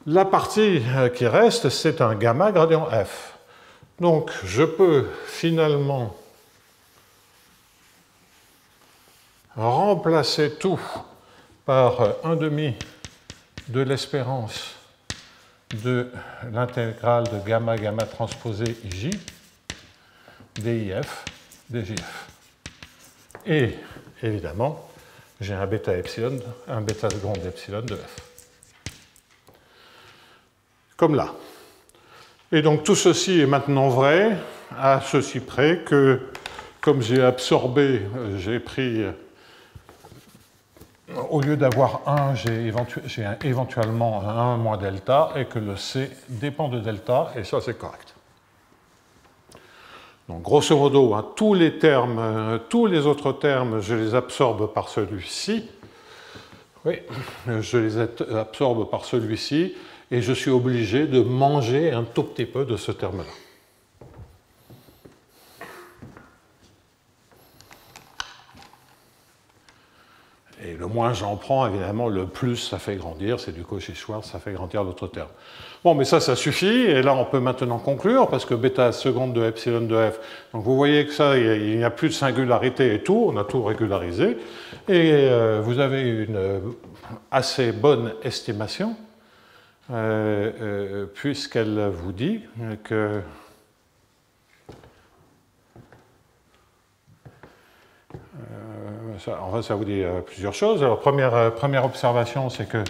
La partie qui reste, c'est un gamma gradient f. Donc je peux finalement remplacer tout par 1/2 de l'espérance de l'intégrale de gamma gamma transposé j, DIF, DJF. Et évidemment, j'ai un bêta epsilon, un bêta seconde epsilon de f. Comme là. Et donc tout ceci est maintenant vrai, à ceci près que, comme j'ai absorbé, j'ai pris, au lieu d'avoir 1, j'ai éventuellement 1 moins delta, et que le C dépend de delta, et ça c'est correct. Donc grosso modo, hein, tous les autres termes, je les absorbe par celui-ci. Oui, je les absorbe par celui-ci, et je suis obligé de manger un tout petit peu de ce terme-là. Et le moins j'en prends, évidemment, le plus ça fait grandir, c'est du Cauchy-Schwarz, ça fait grandir l'autre terme. Bon, mais ça suffit, et là on peut maintenant conclure, parce que bêta seconde de epsilon de f, donc vous voyez que ça, il n'y a plus de singularité et tout, on a tout régularisé, et vous avez une assez bonne estimation, puisqu'elle vous dit que ça vous dit plusieurs choses. Alors première observation, c'est que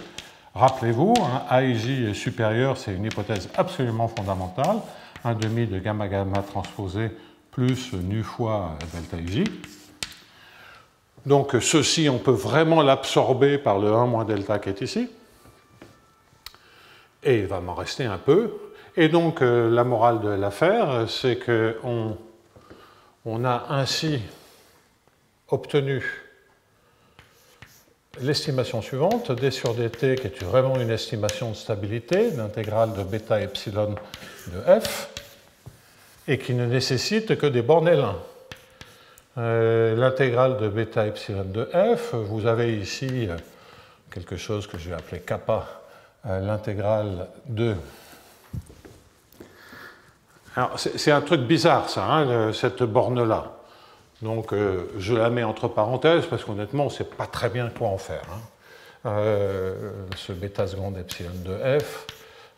Rappelez-vous, AIJ est supérieur, c'est une hypothèse absolument fondamentale. 1,5 de gamma-gamma transposé plus nu fois delta IJ. Donc ceci, on peut vraiment l'absorber par le 1 moins delta qui est ici. Et il va m'en rester un peu. Et donc la morale de l'affaire, c'est qu'on a ainsi obtenu l'estimation suivante, d sur dt, qui est vraiment une estimation de stabilité, l'intégrale de bêta epsilon de f, et qui ne nécessite que des bornes L1. L'intégrale de bêta epsilon de f, vous avez ici quelque chose que je vais appeler kappa, l'intégrale de... Alors c'est un truc bizarre ça, hein, cette borne-là. Donc je la mets entre parenthèses parce qu'honnêtement on ne sait pas très bien quoi en faire. Hein. Ce bêta seconde epsilon de f,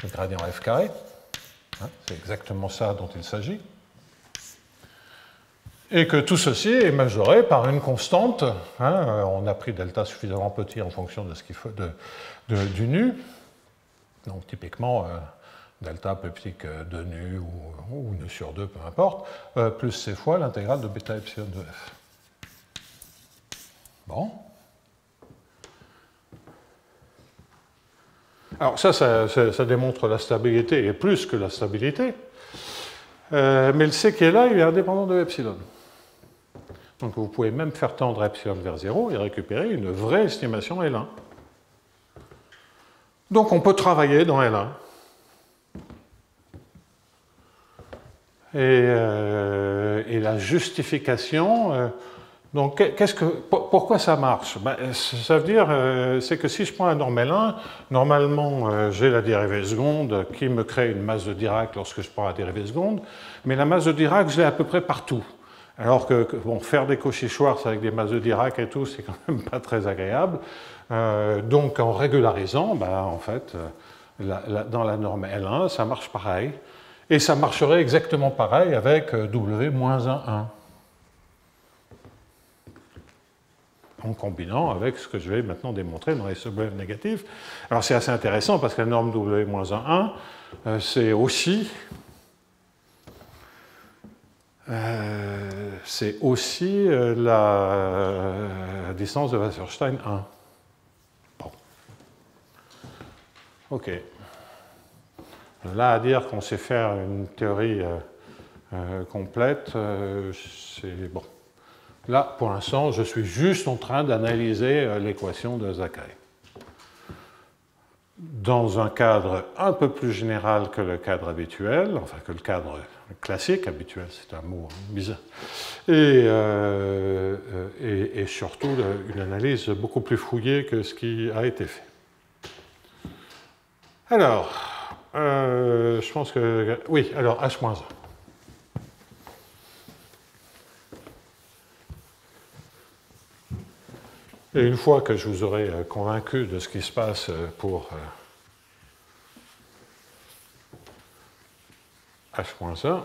le gradient f carré, hein, c'est exactement ça dont il s'agit. Et que tout ceci est majoré par une constante. Hein, on a pris delta suffisamment petit en fonction de ce qu'il faut du nu. Donc typiquement delta plus petit que 2 nu ou nu sur 2, peu importe, plus c fois l'intégrale de bêta epsilon de f. Bon. Alors ça démontre la stabilité, et plus que la stabilité. Mais le c qui est là, il est indépendant de epsilon. Donc vous pouvez même faire tendre epsilon vers 0 et récupérer une vraie estimation L1. Donc on peut travailler dans L1. Et la justification, donc pourquoi ça marche? Ben, ça veut dire, c'est que si je prends la norme L1, normalement j'ai la dérivée seconde qui me crée une masse de Dirac lorsque je prends la dérivée seconde, mais la masse de Dirac, je l'ai à peu près partout. Alors que bon, faire des Cauchy-Schwarz avec des masses de Dirac et tout, c'est quand même pas très agréable. Donc en régularisant, ben, en fait, dans la norme L1, ça marche pareil. Et ça marcherait exactement pareil avec W-1,1. En combinant avec ce que je vais maintenant démontrer dans les sublèves négatifs. Alors c'est assez intéressant parce que la norme W-1,1, c'est aussi la distance de Wasserstein 1. Bon. OK. Là, à dire qu'on sait faire une théorie complète, c'est bon. Là, pour l'instant, je suis juste en train d'analyser l'équation de Zachary. Dans un cadre un peu plus général que le cadre habituel, enfin que le cadre classique, habituel, c'est un mot bizarre, et surtout une analyse beaucoup plus fouillée que ce qui a été fait. Alors, je pense que... Oui, alors H-1. Et une fois que je vous aurai convaincu de ce qui se passe pour H-1,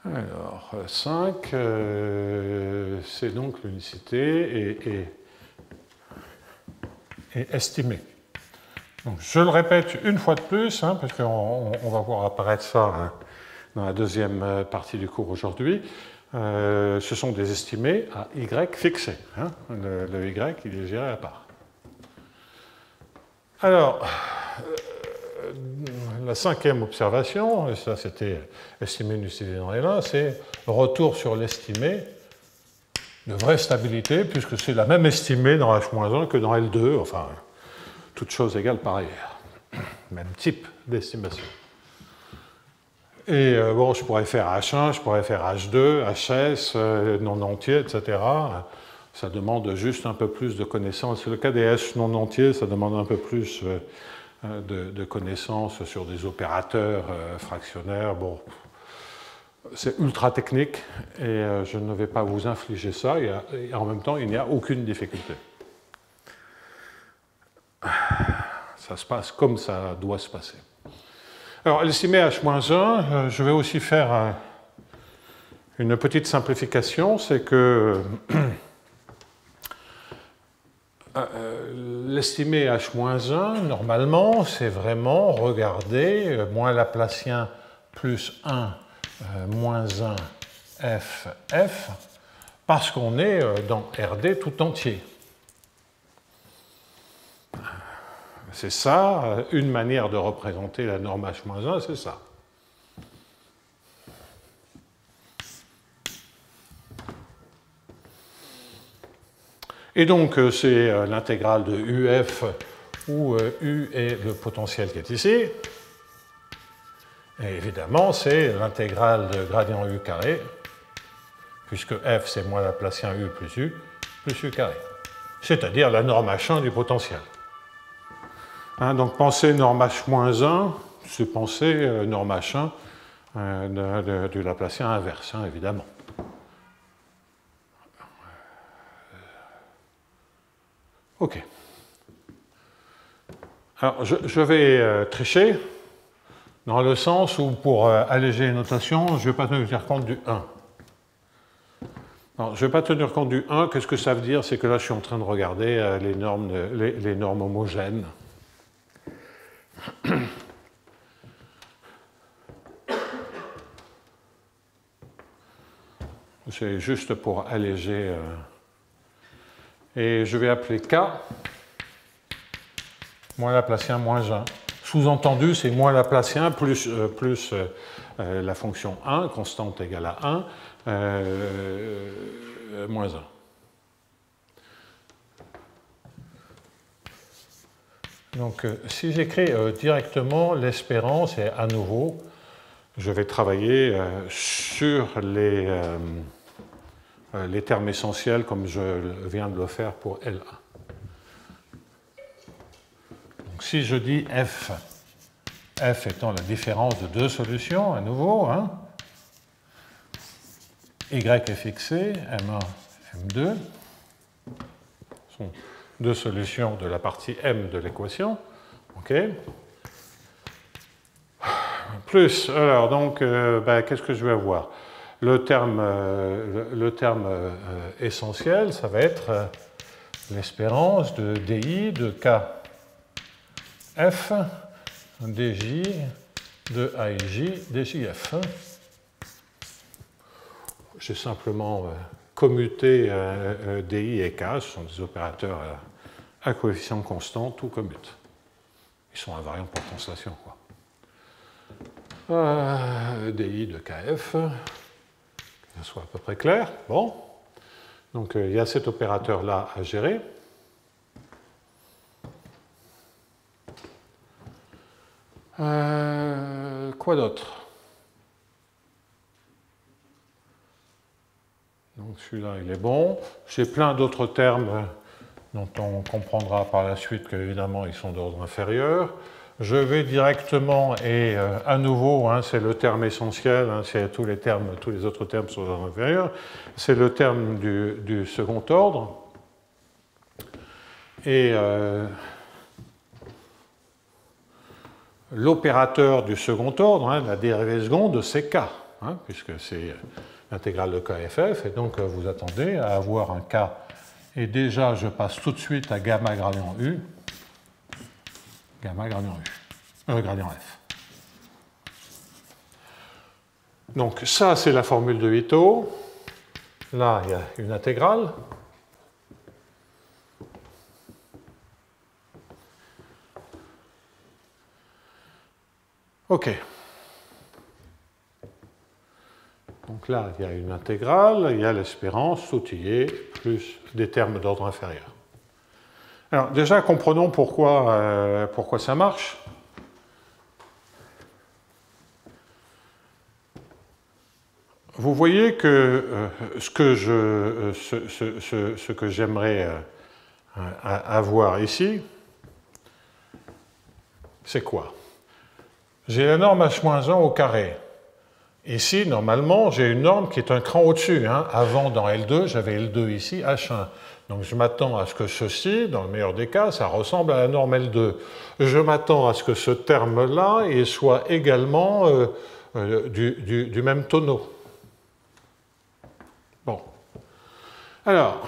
alors 5, c'est donc l'unicité est estimée. Donc, je le répète une fois de plus, hein, parce qu'on va voir apparaître ça hein, dans la deuxième partie du cours aujourd'hui. Ce sont des estimés à Y fixés. Hein. Le Y, il est géré à part. Alors, la cinquième observation, et ça c'était estimé une unicité dans L1, c'est retour sur l'estimé de vraie stabilité, puisque c'est la même estimée dans H-1 que dans L2, enfin, toute chose égale par ailleurs. Même type d'estimation. Et bon, je pourrais faire H1, je pourrais faire H2, HS, non entier, etc. Ça demande juste un peu plus de connaissances. C'est le cas des S non entiers, ça demande un peu plus de connaissances sur des opérateurs fractionnaires. Bon, C'est ultra technique et je ne vais pas vous infliger ça et en même temps il n'y a aucune difficulté. Ça se passe comme ça doit se passer. Alors l'estimé H-1, je vais aussi faire une petite simplification, c'est que l'estimé H-1, normalement, c'est vraiment regarder moins Laplacien plus 1 moins 1 f, parce qu'on est dans RD tout entier. C'est ça, une manière de représenter la norme H-1, c'est ça. Et donc, c'est l'intégrale de UF, où U est le potentiel qui est ici. Et évidemment, c'est l'intégrale de gradient U carré, puisque F, c'est moins Laplacien U plus U carré. C'est-à-dire la norme H1 du potentiel. Hein, donc, penser norme H-1, c'est penser norme H1 du Laplacien inverse, hein, évidemment. OK. Alors, je vais tricher dans le sens où, pour alléger les notations, je ne vais pas tenir compte du 1. Alors, je ne vais pas tenir compte du 1. Qu'est-ce que ça veut dire? C'est que là, je suis en train de regarder les normes homogènes. C'est juste pour alléger. Et je vais appeler K moins Laplacien moins 1. Sous-entendu, c'est moins Laplacien plus la fonction 1, constante égale à 1, moins 1. Donc, si j'écris directement l'espérance, et à nouveau, je vais travailler sur les termes essentiels comme je viens de le faire pour L1. Donc, si je dis F étant la différence de deux solutions, à nouveau, hein, Y est fixé, M1, M2, sont deux solutions de la partie M de l'équation. OK. Plus, alors, donc, qu'est-ce que je vais avoir? Le terme essentiel, ça va être l'espérance de DI de KF DJ de AIJ DJF. J'ai simplement commuté DI et K, ce sont des opérateurs à coefficient constant, tout commute. Ils sont invariants pour translation, quoi. DI de KF, que ce soit à peu près clair. Bon, donc il y a cet opérateur-là à gérer. Quoi d'autre? Donc celui-là, il est bon. J'ai plein d'autres termes dont on comprendra par la suite qu'évidemment, ils sont d'ordre inférieur. Je vais directement, et à nouveau, hein, c'est le terme essentiel, hein, tous les autres termes sont d'ordre inférieur, c'est le terme du second ordre. Et l'opérateur du second ordre, hein, la dérivée seconde, c'est K, hein, puisque c'est l'intégrale de KFF, et donc vous attendez à avoir un K. Et déjà, je passe tout de suite à gamma gradient U, gamma gradient U, gradient F. Donc ça, c'est la formule de Ito. Là, il y a une intégrale. OK. Donc là, il y a une intégrale, il y a l'espérance sautillée, plus des termes d'ordre inférieur. Alors déjà, comprenons pourquoi ça marche. Vous voyez que ce que j'aimerais avoir ici, c'est quoi? J'ai la norme H-1 au carré. Ici, normalement, j'ai une norme qui est un cran au-dessus. Hein. Avant, dans L2, j'avais L2 ici, H1. Donc je m'attends à ce que ceci, dans le meilleur des cas, ça ressemble à la norme L2. Je m'attends à ce que ce terme-là soit également du même tonneau. Bon. Alors,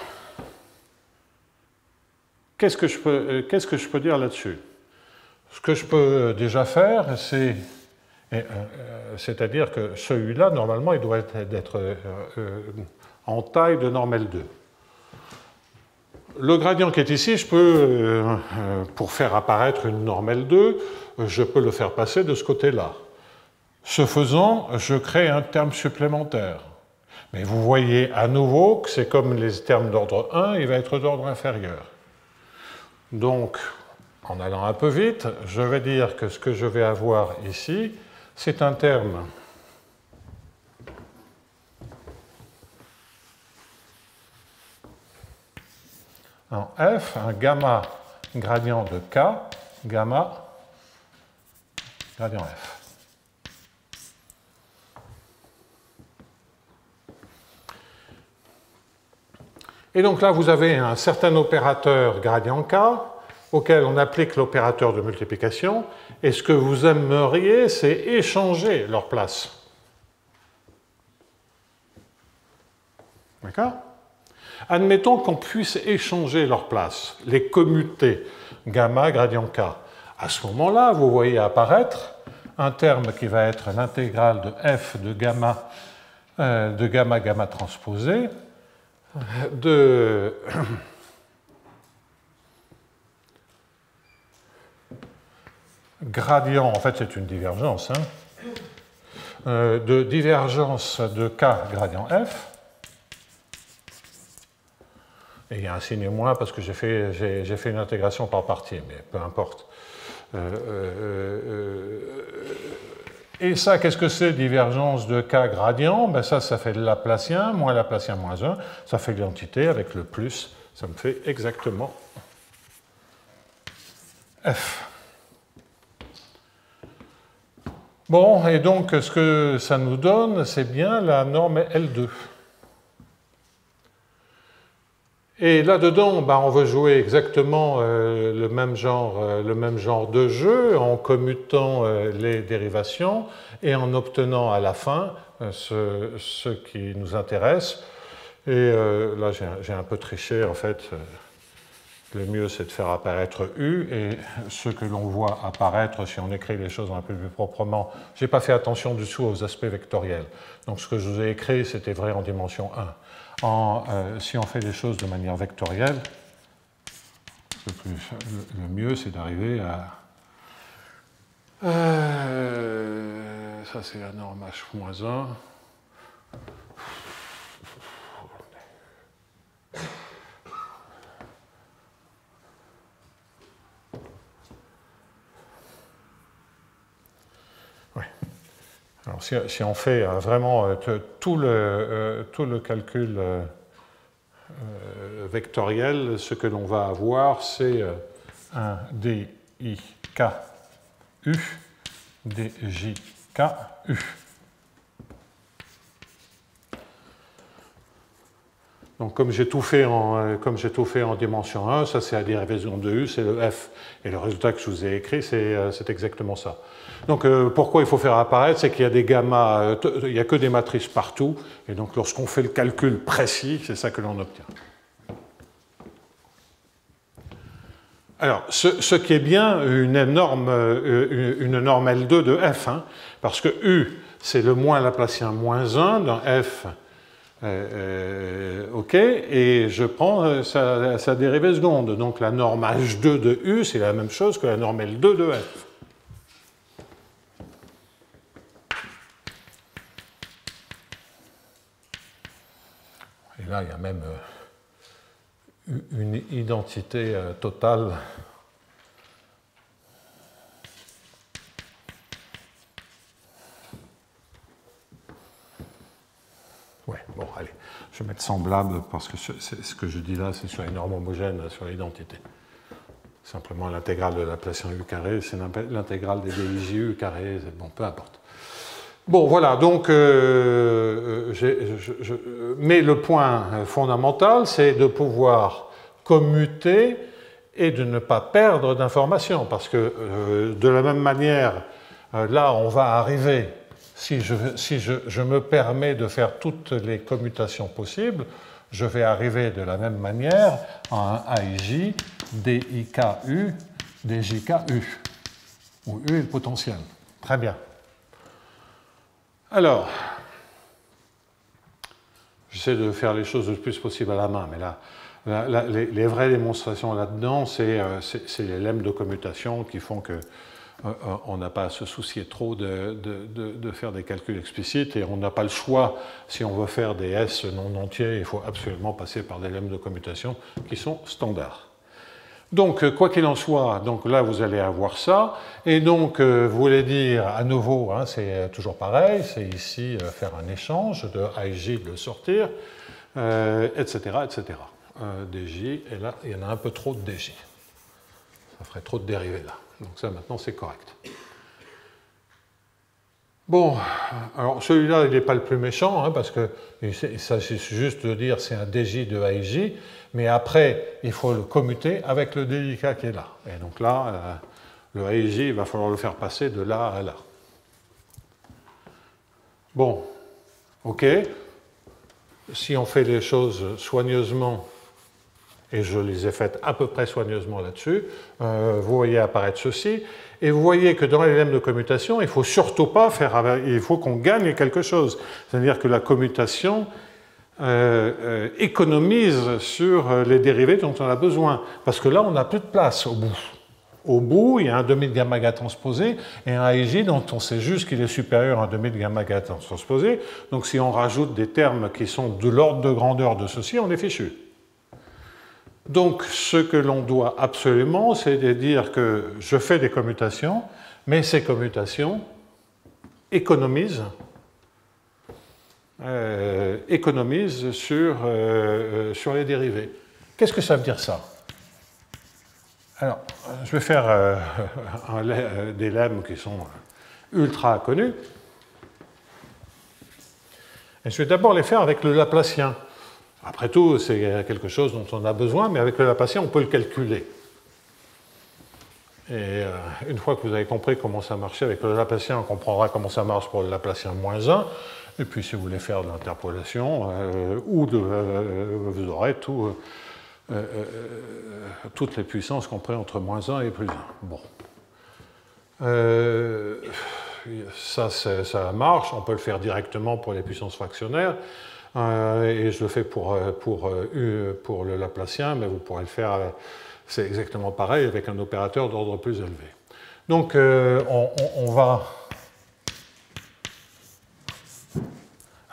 qu'est-ce que je peux dire là-dessus? Ce que je peux déjà faire, c'est-à-dire que celui-là, normalement, il doit être en taille de norme L2. Le gradient qui est ici, je peux, pour faire apparaître une norme L2, je peux le faire passer de ce côté-là. Ce faisant, je crée un terme supplémentaire. Mais vous voyez à nouveau que c'est comme les termes d'ordre 1, il va être d'ordre inférieur. Donc, en allant un peu vite, je vais dire que ce que je vais avoir ici, c'est un terme en F, un gamma gradient de K, gamma gradient F. Et donc là, vous avez un certain opérateur gradient K auquel on applique l'opérateur de multiplication, et ce que vous aimeriez, c'est échanger leur place. D'accord ? Admettons qu'on puisse échanger leur place, les commuter, gamma gradient K. À ce moment-là, vous voyez apparaître un terme qui va être l'intégrale de f de gamma gamma transposé de gradient, en fait c'est une divergence, hein, de divergence de K gradient f. Et il y a un signe moins parce que j'ai fait une intégration par partie, mais peu importe. Et ça, qu'est-ce que c'est, divergence de K gradient? Ben ça fait le Laplacien, moins Laplacien moins 1. Ça fait l'identité avec le plus. Ça me fait exactement F. Bon, et donc, ce que ça nous donne, c'est bien la norme L2. Et là-dedans, ben, on veut jouer exactement le même genre de jeu en commutant les dérivations et en obtenant à la fin ce qui nous intéresse. Et là, j'ai un peu triché, en fait. Le mieux, c'est de faire apparaître U, et ce que l'on voit apparaître, si on écrit les choses un peu plus proprement, je n'ai pas fait attention du tout aux aspects vectoriels. Donc ce que je vous ai écrit, c'était vrai en dimension 1. Si on fait les choses de manière vectorielle, le mieux, c'est d'arriver à... ça, c'est la norme H-1. Alors, si on fait vraiment tout le calcul vectoriel, ce que l'on va avoir, c'est un DIK U, DJK U. Donc, comme j'ai tout fait en dimension 1, ça c'est la dérivation de U, c'est le F. Et le résultat que je vous ai écrit, c'est exactement ça. Donc, pourquoi il faut faire apparaître, c'est qu'il y a des gammas, il n'y a que des matrices partout, et donc lorsqu'on fait le calcul précis, c'est ça que l'on obtient. Alors, ce qui est bien une norme L2 de F, hein, parce que U, c'est le moins Laplacien moins 1 dans F, OK, et je prends sa dérivée seconde. Donc la norme H2 de U, c'est la même chose que la norme L2 de F. Et là, il y a même une identité totale. Ouais, bon, allez, je vais mettre semblable parce que ce que je dis là, c'est sur les normes homogènes, sur l'identité. Simplement l'intégrale de Laplacien U carré, c'est l'intégrale des DIJ U carré, bon, peu importe. Bon, voilà, donc, mais le point fondamental, c'est de pouvoir commuter et de ne pas perdre d'informations, parce que de la même manière, là, on va arriver, si je me permets de faire toutes les commutations possibles, je vais arriver de la même manière à un AIJ, DIKU, DJKU, où U est le potentiel. Très bien. Alors, j'essaie de faire les choses le plus possible à la main, mais là, les vraies démonstrations là-dedans, c'est les lemmes de commutation qui font qu'on n'a pas à se soucier trop de faire des calculs explicites, et on n'a pas le choix, si on veut faire des S non entiers, il faut absolument passer par des lemmes de commutation qui sont standards. Donc, quoi qu'il en soit, donc là, vous allez avoir ça. Et donc, vous voulez dire, à nouveau, hein, c'est toujours pareil, c'est ici faire un échange de AIJ, de le sortir, etc., etc. DJ, et là, il y en a un peu trop de DJ. Ça ferait trop de dérivés, là. Donc ça, maintenant, c'est correct. Bon, alors celui-là, il n'est pas le plus méchant, hein, parce qu'il s'agit juste de dire c'est un DJ de AIJ, mais après, il faut le commuter avec le DIK qui est là. Et donc là, le AIJ, il va falloir le faire passer de là à là. Bon, ok. Si on fait les choses soigneusement, et je les ai faites à peu près soigneusement là-dessus, vous voyez apparaître ceci, et vous voyez que dans les lemmes de commutation, il ne faut surtout pas faire, il faut qu'on gagne quelque chose. C'est-à-dire que la commutation économise sur les dérivés dont on a besoin, parce que là, on n'a plus de place au bout. Au bout, il y a un demi de gamma G transposé et un AIJ dont on sait juste qu'il est supérieur à un demi de gamma G transposé. Donc si on rajoute des termes qui sont de l'ordre de grandeur de ceci, on est fichu. Donc, ce que l'on doit absolument, c'est de dire que je fais des commutations, mais ces commutations économisent sur les dérivés. Qu'est-ce que ça veut dire, ça? Alors, je vais faire des lemmes qui sont ultra connus. Et je vais d'abord les faire avec le Laplacien. Après tout, c'est quelque chose dont on a besoin, mais avec le Laplacien, on peut le calculer. Et une fois que vous avez compris comment ça marchait avec le Laplacien, on comprendra comment ça marche pour le Laplacien moins 1. Et puis, si vous voulez faire de l'interpolation, vous aurez toutes les puissances comprises entre moins 1 et plus 1. Bon. Ça marche, on peut le faire directement pour les puissances fractionnaires. Et je le fais pour le Laplacien, mais vous pourrez le faire, c'est exactement pareil, avec un opérateur d'ordre plus élevé. Donc, on va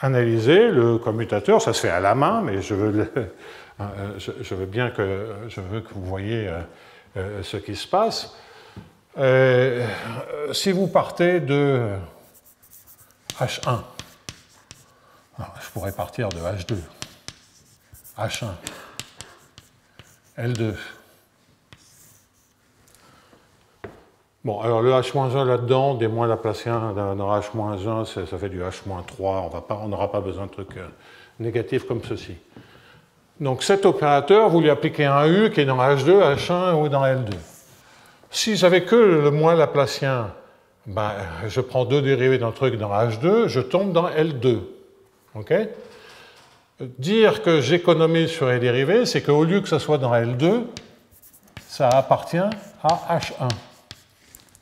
analyser le commutateur, ça se fait à la main, mais je veux bien que vous voyez ce qui se passe. Si vous partez de H1, alors, je pourrais partir de H2, H1, L2. Bon, alors le H-1 là-dedans, des moins Laplaciens dans H-1, ça fait du H-3, on n'aura pas besoin de trucs négatifs comme ceci. Donc cet opérateur, vous lui appliquez un U qui est dans H2, H1 ou dans L2. Si j'avais que le moins Laplacien, ben, je prends deux dérivés d'un truc dans H2, je tombe dans L2. Okay. Dire que j'économise sur les dérivés, c'est qu'au lieu que ça soit dans L2, ça appartient à H1.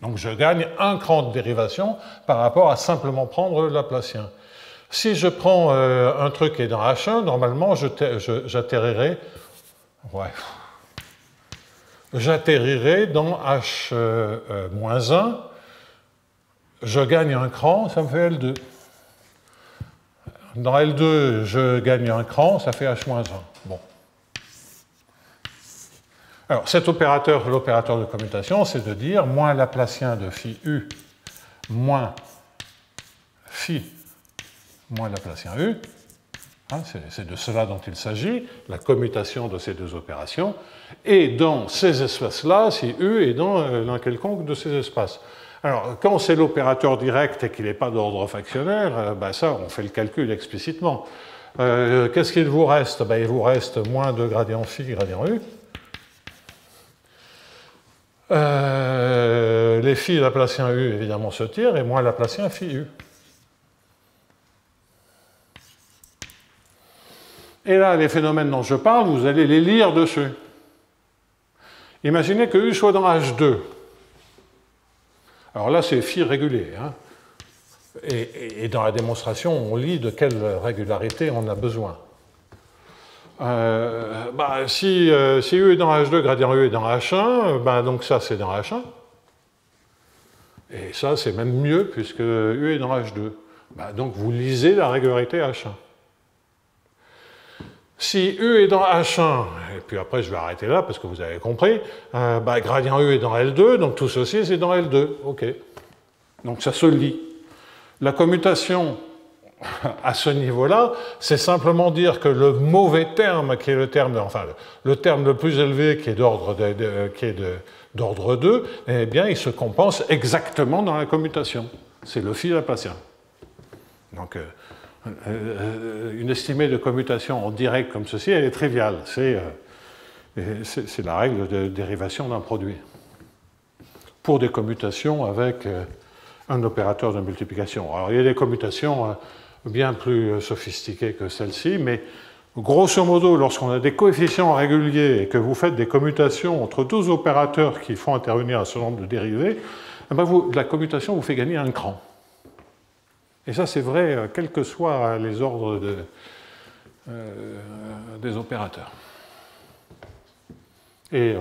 Donc je gagne un cran de dérivation par rapport à simplement prendre le Laplacien. Si je prends un truc qui est dans H1, normalement j'atterrirai dans H-1, je gagne un cran, ça me fait L2. Dans L2, je gagne un cran, ça fait H-1. Bon. Alors, cet opérateur, l'opérateur de commutation, c'est de dire moins Laplacien de phi U moins phi moins Laplacien U. Hein, c'est de cela dont il s'agit, la commutation de ces deux opérations. Et dans ces espaces-là, si U est dans l'un quelconque de ces espaces. Alors, quand c'est l'opérateur direct et qu'il n'est pas d'ordre fractionnaire, ben ça, on fait le calcul explicitement. Qu'est-ce qu'il vous reste? Ben, il vous reste moins 2 gradient phi, gradient u. Les phi laplaciens u, évidemment, se tirent, et moins laplacien phi u. Et là, les phénomènes dont je parle, vous allez les lire dessus. Imaginez que u soit dans H2. Alors là, c'est phi régulé. Hein. Et dans la démonstration, on lit de quelle régularité on a besoin. Si U est dans H2, gradient U est dans H1, donc ça c'est dans H1. Et ça c'est même mieux puisque U est dans H2. Donc vous lisez la régularité H1. Si U est dans H1, et puis après je vais arrêter là parce que vous avez compris, gradient U est dans L2, donc tout ceci c'est dans L2. OK. Donc ça se lit. La commutation à ce niveau-là, c'est simplement dire que le mauvais terme, qui est le terme le plus élevé, qui est d'ordre 2, eh bien, il se compense exactement dans la commutation. C'est le phi laplacien. Donc, une estimée de commutation en direct comme ceci, elle est triviale. C'est la règle de dérivation d'un produit. Pour des commutations avec un opérateur de multiplication. Alors, il y a des commutations bien plus sophistiquées que celle-ci, mais grosso modo, lorsqu'on a des coefficients réguliers et que vous faites des commutations entre 12 opérateurs qui font intervenir un certain nombre de dérivés, la commutation vous fait gagner un cran. Et ça, c'est vrai, quels que soient les ordres des opérateurs. Et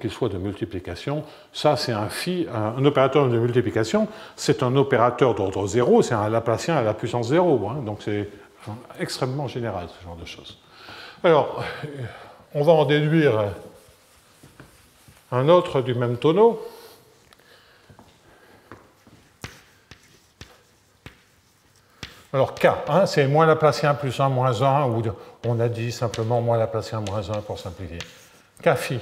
qu'il soit de multiplication, ça c'est un opérateur de multiplication, c'est un opérateur d'ordre 0, c'est un Laplacien à la puissance 0, hein, donc c'est extrêmement général ce genre de choses. Alors, on va en déduire un autre du même tonneau. Alors K, hein, c'est moins Laplacien plus 1 moins 1, ou on a dit simplement moins Laplacien moins 1 pour simplifier. K phi.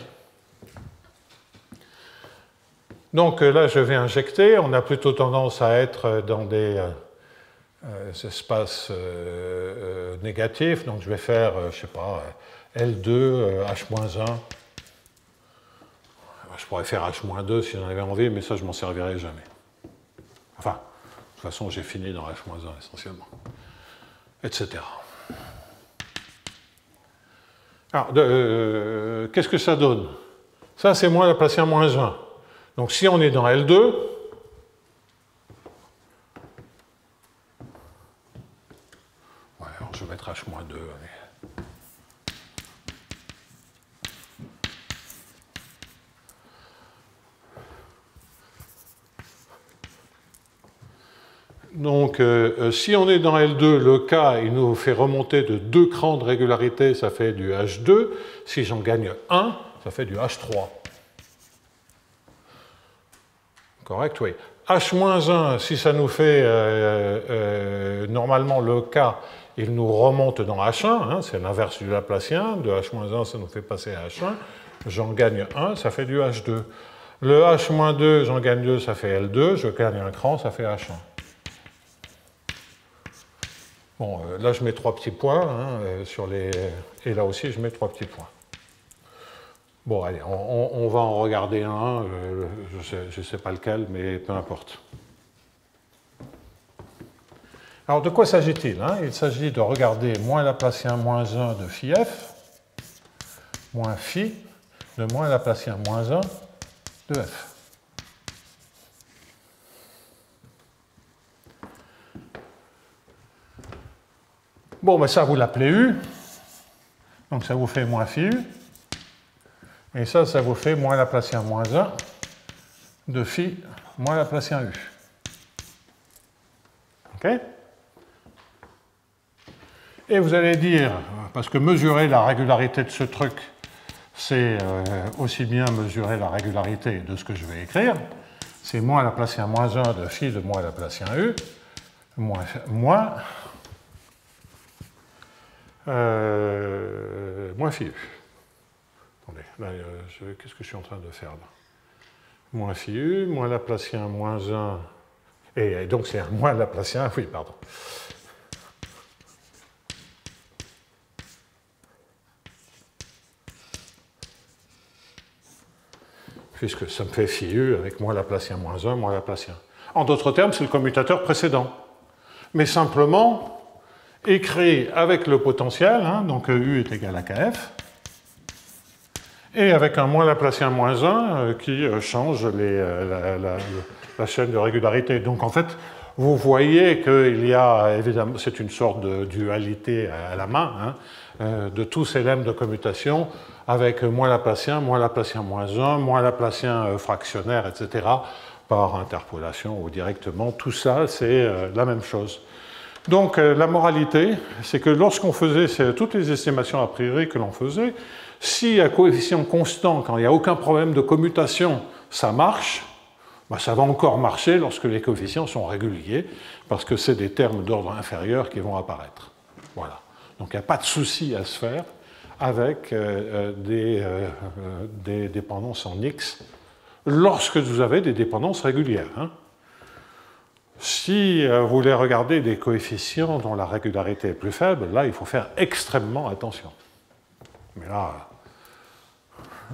Donc là, je vais injecter. On a plutôt tendance à être dans des espaces négatifs. Donc je vais faire, je ne sais pas, L2, H-1. Je pourrais faire H-2 si j'en avais envie, mais ça, je ne m'en servirai jamais. Enfin, de toute façon, j'ai fini dans H-1 essentiellement. Etc. Alors, qu'est-ce que ça donne? Ça, c'est moins Laplacien moins 1. Donc si on est dans L2, ouais, alors je vais mettre H-2. Donc si on est dans L2, le K, il nous fait remonter de 2 crans de régularité, ça fait du H2. Si j'en gagne 1, ça fait du H3. Correct, oui. H-1, si ça nous fait normalement le K, il nous remonte dans H1, hein, c'est l'inverse du Laplacien. De H-1, ça nous fait passer à H1. J'en gagne 1, ça fait du H2. Le H-2, j'en gagne 2, ça fait L2. Je gagne un cran, ça fait H1. Bon, là, je mets 3 petits points sur les... Et là aussi, je mets 3 petits points. Bon, allez, on va en regarder un, je ne sais pas lequel, mais peu importe. Alors, de quoi s'agit-il? Il s'agit de regarder moins Laplacien moins 1 de phi f, moins phi de moins Laplacien moins 1 de f. Bon, ben ça, vous l'appelez u, donc ça vous fait moins phi u. Et ça, ça vous fait moins Laplacien moins 1 de phi moins Laplacien u. OK? Et vous allez dire, parce que mesurer la régularité de ce truc, c'est aussi bien mesurer la régularité de ce que je vais écrire, c'est moins Laplacien moins 1 de phi de moins Laplacien u, moins phi u. Attendez, là, qu'est-ce que je suis en train de faire là? moins phi u, moins Laplacien moins 1, et donc c'est un moins Laplacien, oui, pardon. Puisque ça me fait phi u avec moins Laplacien moins 1, moins Laplacien. En d'autres termes, c'est le commutateur précédent. Mais simplement écrit avec le potentiel, hein, donc u est égal à kf, et avec un moins Laplacien moins 1 qui change la chaîne de régularité. Donc en fait, vous voyez qu'il y a, évidemment, c'est une sorte de dualité à la main, hein, de tous ces lemmes de commutation, avec moins Laplacien moins 1, moins Laplacien fractionnaire, etc., par interpolation ou directement. Tout ça, c'est la même chose. Donc la moralité, c'est que lorsqu'on faisait toutes les estimations a priori que l'on faisait, si à coefficient constant, quand il n'y a aucun problème de commutation, ça marche, ben ça va encore marcher lorsque les coefficients sont réguliers, parce que c'est des termes d'ordre inférieur qui vont apparaître. Voilà. Donc il n'y a pas de souci à se faire avec des dépendances en X lorsque vous avez des dépendances régulières. Hein. Si vous voulez regarder des coefficients dont la régularité est plus faible, là, il faut faire extrêmement attention. Mais là,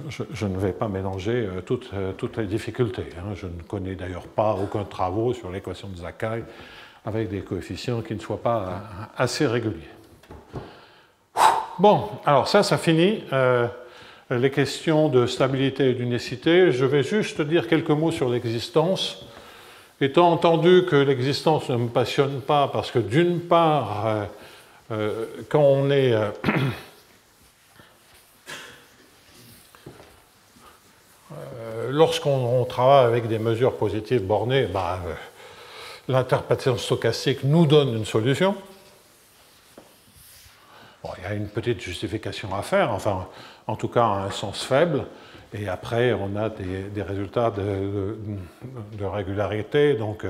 je ne vais pas mélanger toutes les difficultés. Hein. Je ne connais d'ailleurs pas aucun travail sur l'équation de Sakai avec des coefficients qui ne soient pas assez réguliers. Bon, alors ça finit les questions de stabilité et d'unicité. Je vais juste dire quelques mots sur l'existence. Étant entendu que l'existence ne me passionne pas, parce que d'une part, quand on est... lorsqu'on travaille avec des mesures positives bornées, bah, l'interprétation stochastique nous donne une solution. Bon, il y a une petite justification à faire, enfin, en tout cas, à un sens faible. Et après, on a des résultats de régularité. Donc,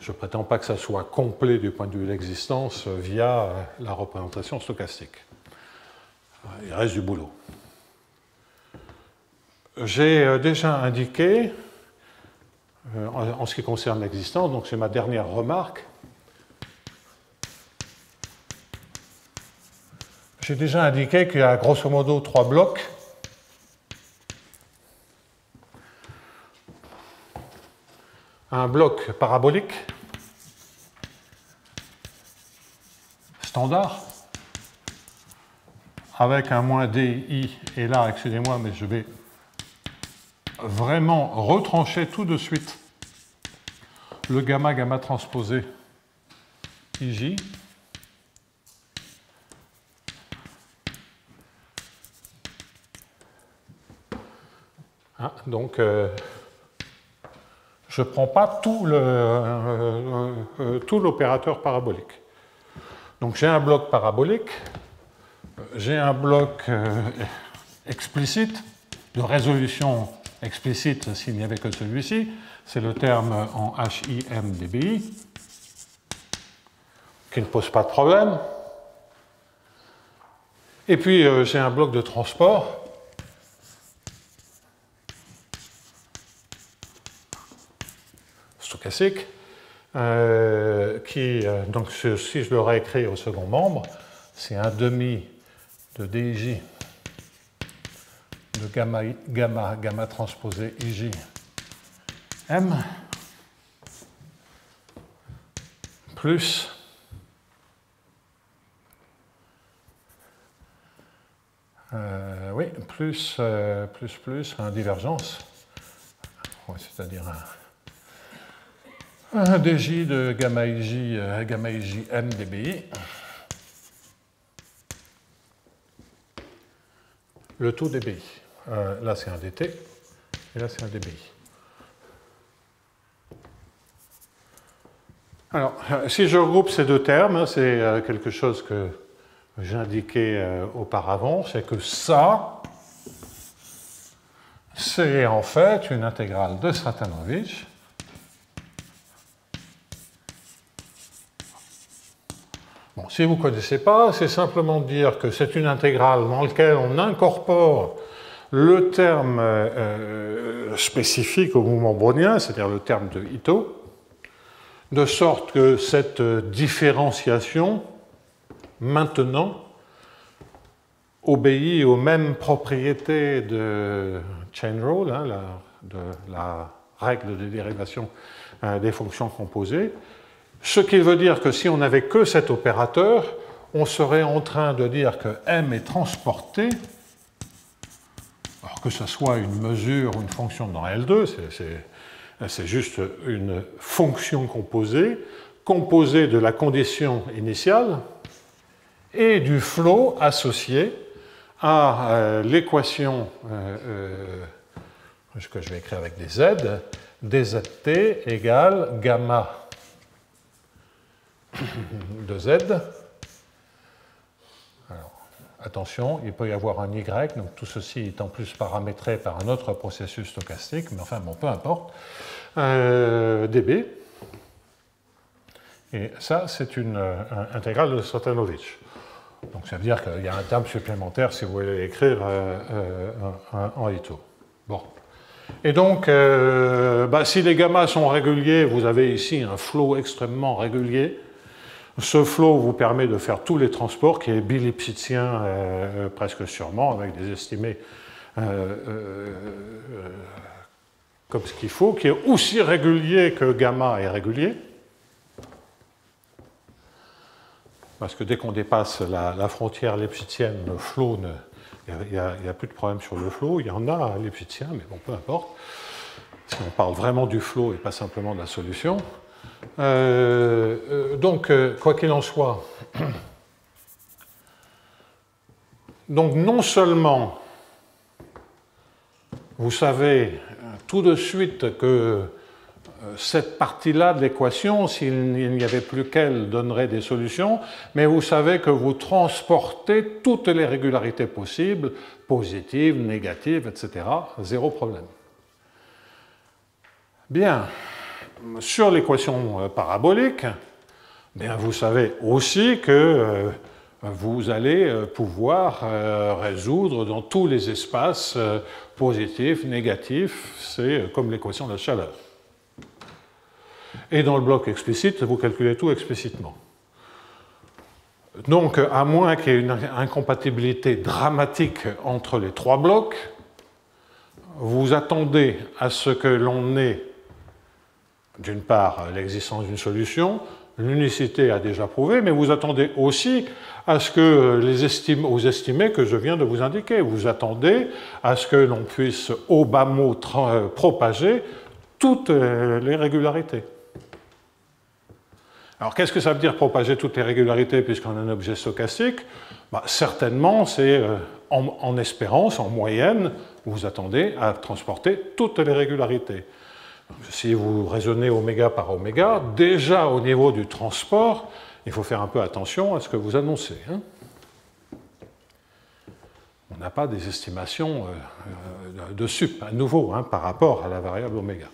je ne prétends pas que ça soit complet du point de vue de l'existence via la représentation stochastique. Il reste du boulot. J'ai déjà indiqué, en ce qui concerne l'existence, donc c'est ma dernière remarque, j'ai déjà indiqué qu'il y a grosso modo 3 blocs. Un bloc parabolique standard avec un moins DI, et là, excusez-moi, mais je vais vraiment retrancher tout de suite le gamma transposé IJ. Hein, donc, je ne prends pas tout l'opérateur parabolique. Donc j'ai un bloc parabolique, j'ai un bloc explicite, de résolution explicite s'il n'y avait que celui-ci, c'est le terme en HIM dBi, qui ne pose pas de problème. Et puis j'ai un bloc de transport, stochastique, qui, donc si je le réécris au second membre, c'est un demi de dij de gamma transposé ij m plus plus un divergence, c'est-à-dire un dj de gamma ij m dBi. Le tout dBi. Là, c'est un dt, et là, c'est un dBi. Alors, si je regroupe ces deux termes, c'est quelque chose que j'ai indiqué auparavant, c'est que ça, c'est en fait une intégrale de Sratanovich Bon, si vous ne connaissez pas, c'est simplement dire que c'est une intégrale dans laquelle on incorpore le terme spécifique au mouvement brownien, c'est-à-dire le terme de Ito, de sorte que cette différenciation, maintenant, obéit aux mêmes propriétés de chain rule, hein, de la règle de dérivation des fonctions composées, ce qui veut dire que si on n'avait que cet opérateur, on serait en train de dire que M est transporté, alors que ce soit une mesure ou une fonction dans L2, c'est juste une fonction composée, composée de la condition initiale et du flot associé à l'équation que je vais écrire avec des Z, dzt égale gamma de Z. Alors, attention, il peut y avoir un Y, donc tout ceci est en plus paramétré par un autre processus stochastique, mais enfin, bon, peu importe, dB. Et ça, c'est une intégrale de Sotanovic. Donc ça veut dire qu'il y a un terme supplémentaire si vous voulez l'écrire en Ito. Bon. Et donc, si les gammas sont réguliers, vous avez ici un flot extrêmement régulier. Ce flot vous permet de faire tous les transports, qui est bilipsitien presque sûrement, avec des estimés comme ce qu'il faut, qui est aussi régulier que gamma est régulier. Parce que dès qu'on dépasse la frontière lipschitzienne, le flot, il n'y a plus de problème sur le flot. Il y en a un lipschitzien, mais bon, peu importe. Si on parle vraiment du flot et pas simplement de la solution. Donc, quoi qu'il en soit, donc non seulement vous savez tout de suite que cette partie-là de l'équation, s'il n'y avait plus qu'elle, donnerait des solutions, mais vous savez que vous transportez toutes les régularités possibles, positives, négatives, etc., zéro problème. Bien, sur l'équation parabolique, bien, vous savez aussi que vous allez pouvoir résoudre dans tous les espaces positifs, négatifs, c'est comme l'équation de la chaleur. Et dans le bloc explicite, vous calculez tout explicitement. Donc, à moins qu'il y ait une incompatibilité dramatique entre les trois blocs, vous attendez à ce que l'on ait, d'une part, l'existence d'une solution, l'unicité a déjà prouvé, mais vous attendez aussi à ce que vous estimez que je viens de vous indiquer. Vous attendez à ce que l'on puisse, au bas mot, propager toutes les régularités. Alors, qu'est-ce que ça veut dire propager toutes les régularités puisqu'on a un objet stochastique? Certainement, c'est en espérance, en moyenne, vous attendez à transporter toutes les régularités. Donc, si vous raisonnez oméga par oméga, déjà au niveau du transport, il faut faire un peu attention à ce que vous annoncez. Hein. On n'a pas des estimations de sup à nouveau par rapport à la variable oméga.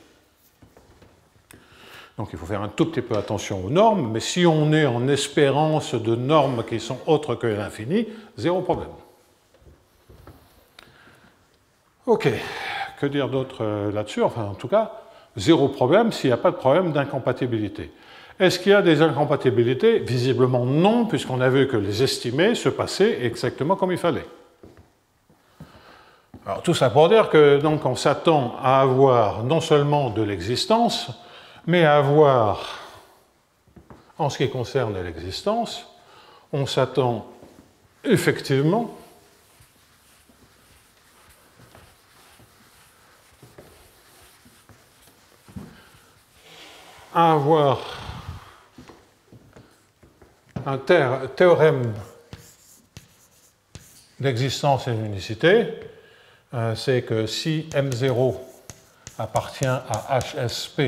Donc il faut faire un tout petit peu attention aux normes, mais si on est en espérance de normes qui sont autres que l'infini, zéro problème. Ok, que dire d'autre là-dessus? Enfin, en tout cas, zéro problème s'il n'y a pas de problème d'incompatibilité. Est-ce qu'il y a des incompatibilités? Visiblement non, puisqu'on a vu que les estimés se passaient exactement comme il fallait. Alors tout ça pour dire que donc on s'attend à avoir non seulement de l'existence, mais à avoir, en ce qui concerne l'existence, on s'attend effectivement à avoir un théorème d'existence et d'unicité, c'est que si M0 appartient à HSP,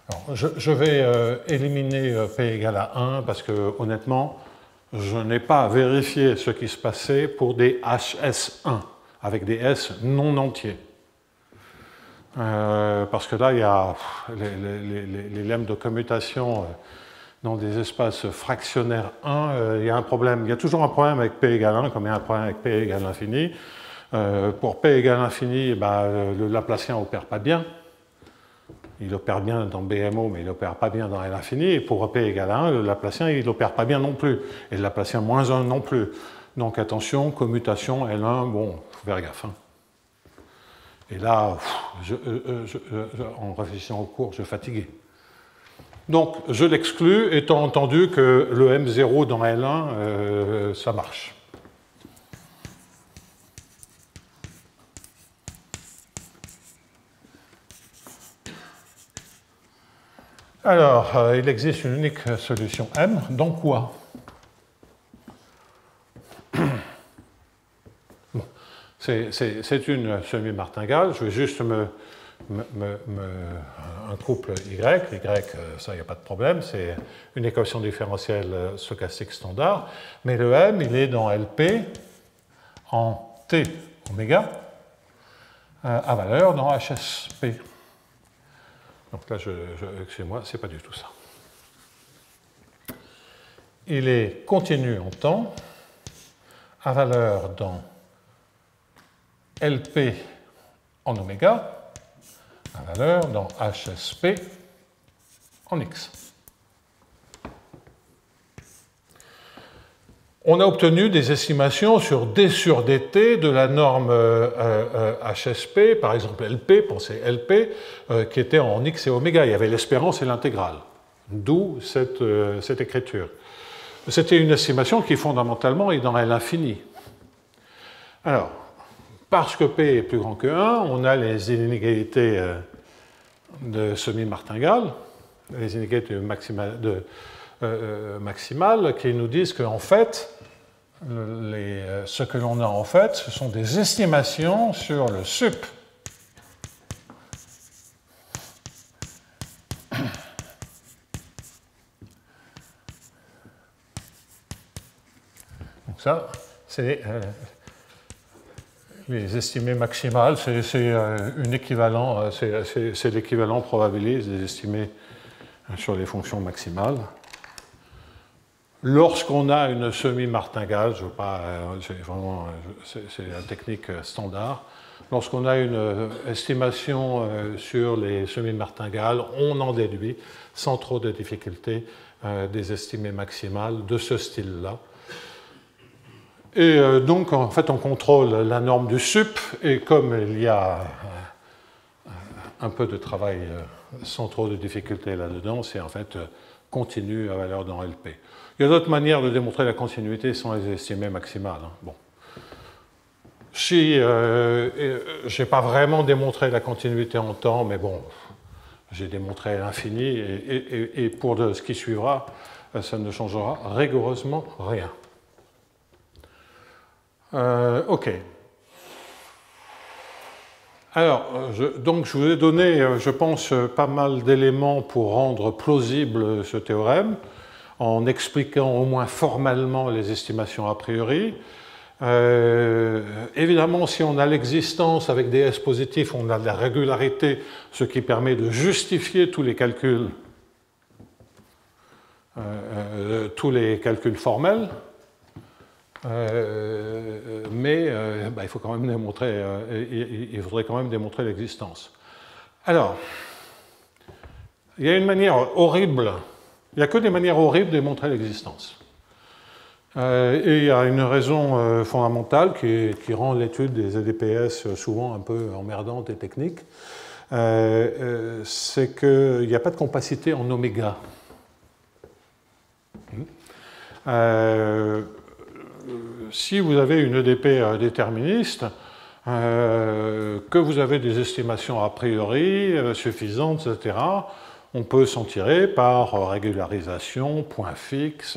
alors, je vais éliminer P égale à 1 parce que, honnêtement, je n'ai pas vérifié ce qui se passait pour des HS1 avec des S non entiers. Parce que là, il y a les lemmes de commutation dans des espaces fractionnaires 1, il y a un problème. Il y a toujours un problème avec P égale 1, comme il y a un problème avec P égale l'infini. Pour P égale infini, le Laplacien n'opère pas bien. Il opère bien dans BMO, mais il n'opère pas bien dans L infini. Et pour P égale 1, le Laplacien, il n'opère pas bien non plus. Et le Laplacien moins 1 non plus. Donc attention, commutation L1, bon, il faut faire gaffe. Hein. Et là, en réfléchissant au cours, je fatiguais. Donc je l'exclus, étant entendu que le M0 dans L1, ça marche. Alors, il existe une unique solution M, dans quoi? Bon, c'est une semi-martingale, je vais juste un couple Y, ça, il n'y a pas de problème, c'est une équation différentielle stochastique standard, mais le M, il est dans LP en T oméga à valeur dans HSP. Donc là, excusez-moi, ce n'est pas du tout ça. Il est continu en temps à valeur dans LP en oméga à valeur dans HSP en X. On a obtenu des estimations sur D sur dt de la norme HSP, par exemple LP, pensez LP, qui était en X et oméga. Il y avait l'espérance et l'intégrale. D'où cette écriture. C'était une estimation qui fondamentalement est dans L infini. Alors, parce que P est plus grand que 1, on a les inégalités de semi-martingale, les inégalités maximales qui nous disent qu'en fait, ce que l'on a en fait, ce sont des estimations sur le sup. Donc ça, c'est les estimées maximales, c'est l'équivalent probabiliste des estimées sur les fonctions maximales. Lorsqu'on a une semi-martingale, c'est la technique standard, lorsqu'on a une estimation sur les semi-martingales, on en déduit sans trop de difficultés des estimées maximales de ce style-là. Et donc, en fait, on contrôle la norme du sup, et comme il y a un peu de travail sans trop de difficultés là-dedans, c'est en fait continu à valeur dans LP. Il y a d'autres manières de démontrer la continuité sans les estimées maximales. Hein. Bon. Si je n'ai pas vraiment démontré la continuité en temps, mais bon, j'ai démontré l'infini, et pour ce qui suivra, ça ne changera rigoureusement rien. OK. Alors, donc je vous ai donné, je pense, pas mal d'éléments pour rendre plausible ce théorème, en expliquant au moins formellement les estimations a priori. Évidemment, si on a l'existence avec des S positifs, on a de la régularité, ce qui permet de justifier tous les calculs formels. Mais il faut quand même démontrer, il faudrait quand même démontrer l'existence. Alors, il y a une manière horrible, il n'y a que des manières horribles de démontrer l'existence. Et il y a une raison fondamentale qui rend l'étude des EDPS souvent un peu emmerdante et technique, c'est qu'il n'y a pas de compacité en oméga. Si vous avez une EDP déterministe, que vous avez des estimations a priori suffisantes, etc., on peut s'en tirer par régularisation, point fixe,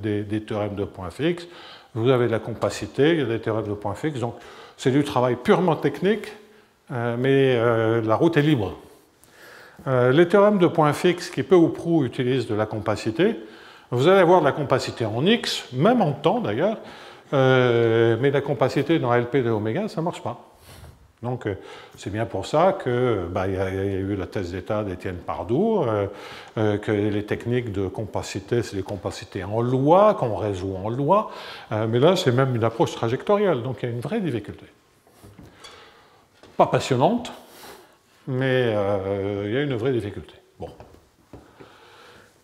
des théorèmes de point fixe. Vous avez de la compacité, il y a des théorèmes de point fixe, donc c'est du travail purement technique, mais la route est libre. Les théorèmes de point fixe qui peu ou prou utilisent de la compacité, vous allez avoir de la compacité en X, même en temps d'ailleurs, mais la compacité dans LP de oméga, ça ne marche pas. Donc c'est bien pour ça qu'il y a eu la thèse d'état d'Étienne Pardoux, que les techniques de compacité, c'est des capacités en loi, qu'on résout en loi, mais là c'est même une approche trajectorielle, donc il y a une vraie difficulté. pas passionnante, mais il y a une vraie difficulté. Bon.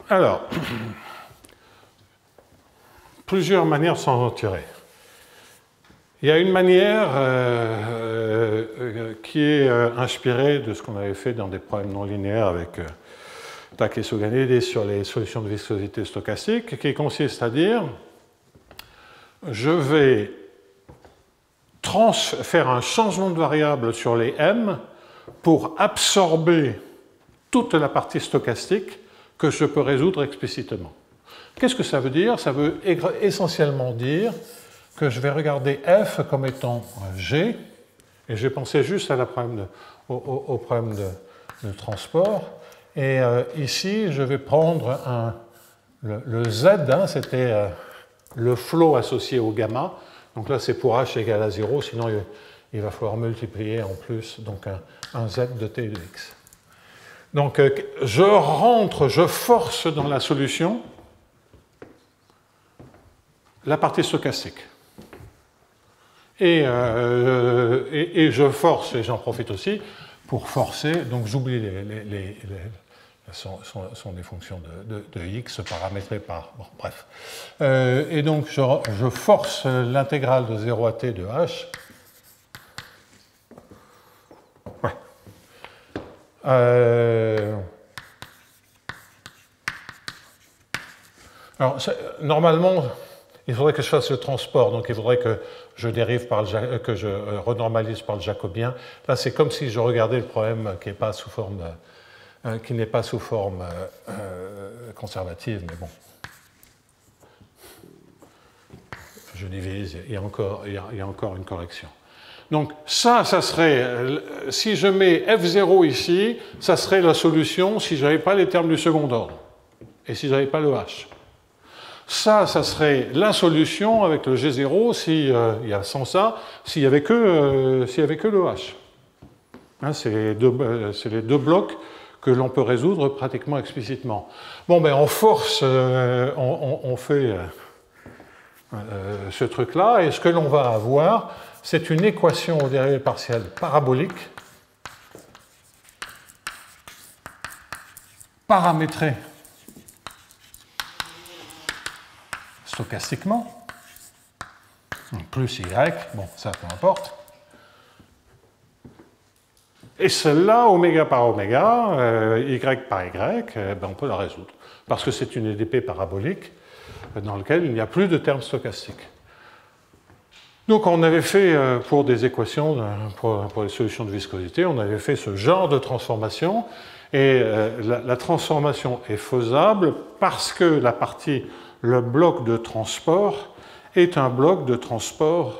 Alors, plusieurs manières s'en en tirer. Il y a une manière qui est inspirée de ce qu'on avait fait dans des problèmes non linéaires avec Tak et Souganidis sur les solutions de viscosité stochastique, qui consiste à dire je vais faire un changement de variable sur les m pour absorber toute la partie stochastique que je peux résoudre explicitement. Qu'est-ce que ça veut dire? Ça veut essentiellement dire que je vais regarder f comme étant g, et je vais penser juste au problème de transport, et ici je vais prendre le z, hein, c'était le flow associé au gamma, donc là c'est pour h égale à 0, sinon il va falloir multiplier en plus donc un z de t et de x. Donc je force dans la solution la partie stochastique. Et je force, et j'en profite aussi, pour forcer, donc j'oublie sont des fonctions de x paramétrées par... Bon, bref. Et donc je force l'intégrale de 0 à t de h. Ouais. Alors, normalement, il faudrait que je fasse le transport, donc il faudrait que je dérive que je renormalise par le jacobien. Là, c'est comme si je regardais le problème qui n'est pas sous forme, conservative, mais bon. Je divise, il y a encore une correction. Donc ça serait, si je mets F0 ici, ça serait la solution si je n'avais pas les termes du second ordre, et si je n'avais pas le H. Ça serait la solution avec le G0 sans ça, s'il n'y avait que le H. Hein, c'est les deux blocs que l'on peut résoudre pratiquement explicitement. Bon, ben on force, on fait ce truc-là, et ce que l'on va avoir, c'est une équation aux dérivées partielles parabolique, paramétrée stochastiquement, plus y, bon, ça peu importe. Et celle-là, oméga par oméga, y par y, ben on peut la résoudre. Parce que c'est une EDP parabolique dans laquelle il n'y a plus de termes stochastiques. Donc on avait fait, pour des équations, pour les solutions de viscosité, on avait fait ce genre de transformation. Et la transformation est faisable parce que le bloc de transport est un bloc de transport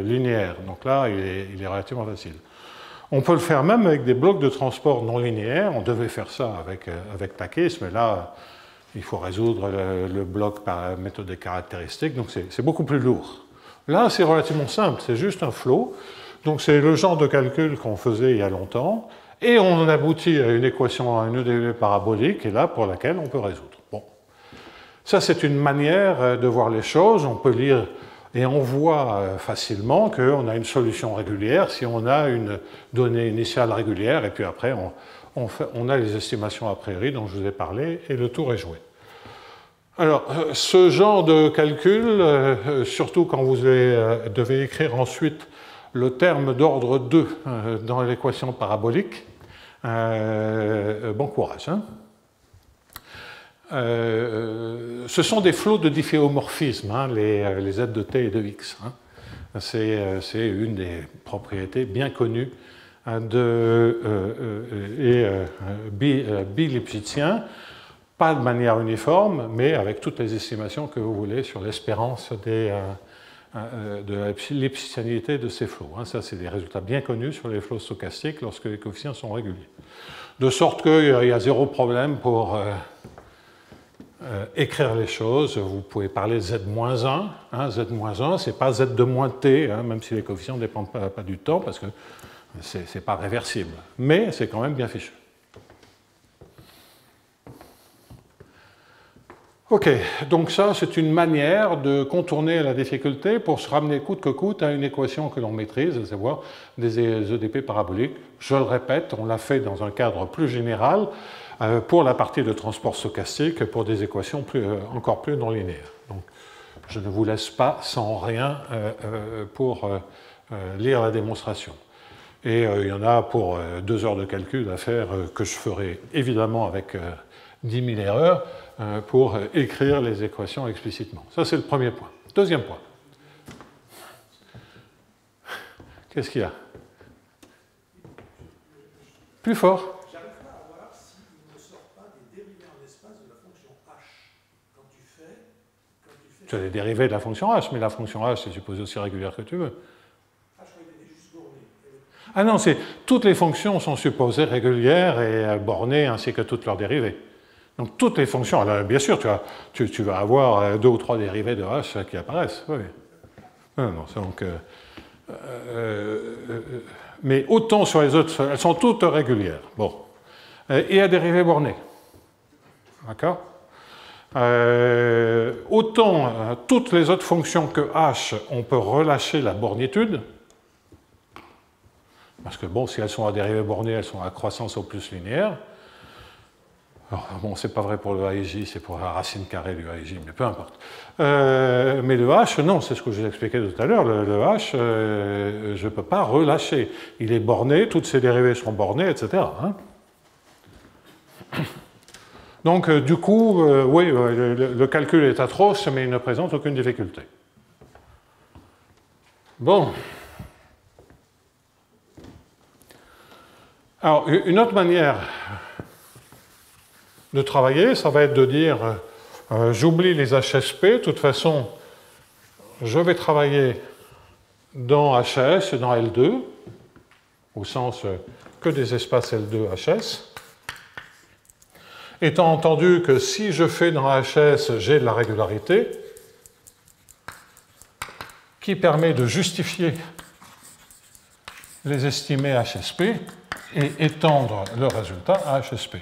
linéaire. Donc là, il est relativement facile. On peut le faire même avec des blocs de transport non linéaires. On devait faire ça avec Takis, mais là, il faut résoudre le bloc par méthode des caractéristiques, donc c'est beaucoup plus lourd. Là, c'est relativement simple, c'est juste un flow. Donc c'est le genre de calcul qu'on faisait il y a longtemps, et on aboutit à une équation, à une EDP parabolique, et là, pour laquelle on peut résoudre. Bon. Ça, c'est une manière de voir les choses. On peut lire et on voit facilement qu'on a une solution régulière si on a une donnée initiale régulière, et puis après, on a les estimations a priori dont je vous ai parlé, et le tour est joué. Alors, ce genre de calcul, surtout quand vous devez écrire ensuite le terme d'ordre 2 dans l'équation parabolique, bon courage. Hein. Ce sont des flots de difféomorphisme, hein, les z de t et de x. Hein. C'est une des propriétés bien connues bi-lipschitziens, pas de manière uniforme, mais avec toutes les estimations que vous voulez sur l'espérance de la lipschitzianité de ces flots. Hein. Ça, c'est des résultats bien connus sur les flots stochastiques lorsque les coefficients sont réguliers. De sorte qu'il y a zéro problème pour écrire les choses. Vous pouvez parler de z-1. Hein, z-1, ce n'est pas z de moins t, hein, même si les coefficients ne dépendent pas du temps, parce que ce n'est pas réversible. Mais c'est quand même bien fichu. Ok, donc ça c'est une manière de contourner la difficulté pour se ramener coûte que coûte à une équation que l'on maîtrise, à savoir des EDP paraboliques. Je le répète, on l'a fait dans un cadre plus général pour la partie de transport stochastique pour des équations encore plus non linéaires. Donc je ne vous laisse pas sans rien pour lire la démonstration. Et il y en a pour 2 heures de calcul à faire que je ferai évidemment avec 10 000 erreurs pour écrire les équations explicitement. Ça, c'est le premier point. Deuxième point. Qu'est-ce qu'il y a? Plus fort. J'arrive pas à voir s'il ne sort pas des dérivés en espace de la fonction h. Quand tu fais... Tu as des dérivés de la fonction h, mais la fonction h, c'est supposé aussi régulière que tu veux. Ah, je crois qu'il était juste borné. Ah non, toutes les fonctions sont supposées régulières et bornées ainsi que toutes leurs dérivées. Donc toutes les fonctions, alors, bien sûr, tu vas avoir 2 ou 3 dérivés de h qui apparaissent. Oui. Non, donc, mais autant sur les autres, elles sont toutes régulières. Bon. Et à dérivées bornées. D'accord? Autant toutes les autres fonctions que h, on peut relâcher la bornitude. Parce que bon, si elles sont à dérivées bornées, elles sont à croissance au plus linéaire. Alors, bon, c'est pas vrai pour le AIJ, c'est pour la racine carrée du AIJ, mais peu importe. Mais le H, non, c'est ce que je vous expliquais tout à l'heure, le H, je ne peux pas relâcher. Il est borné, toutes ses dérivées seront bornées, etc. Hein. Donc, du coup, oui, le calcul est atroce, mais il ne présente aucune difficulté. Bon. Alors, une autre manière de travailler, ça va être de dire j'oublie les HSP, de toute façon je vais travailler dans HS et dans L2, au sens que des espaces L2 HS, étant entendu que si je fais dans HS, j'ai de la régularité qui permet de justifier les estimés HSP et étendre le résultat à HSP.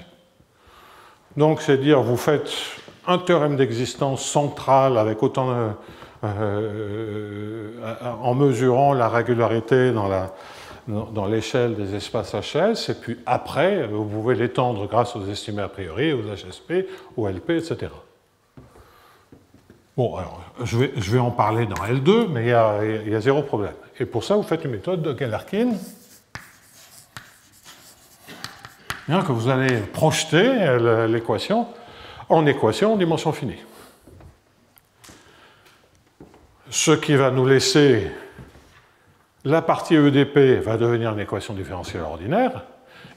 Donc, c'est dire, vous faites un théorème d'existence central avec autant en mesurant la régularité dans l'échelle des espaces HS, et puis après, vous pouvez l'étendre grâce aux estimés a priori, aux HSP, aux LP, etc. Bon, alors, je vais en parler dans L2, mais il y a 0 problème. Et pour ça, vous faites une méthode de Galerkin, que vous allez projeter l'équation en équation en dimension finie. Ce qui va nous laisser la partie EDP va devenir une équation différentielle ordinaire,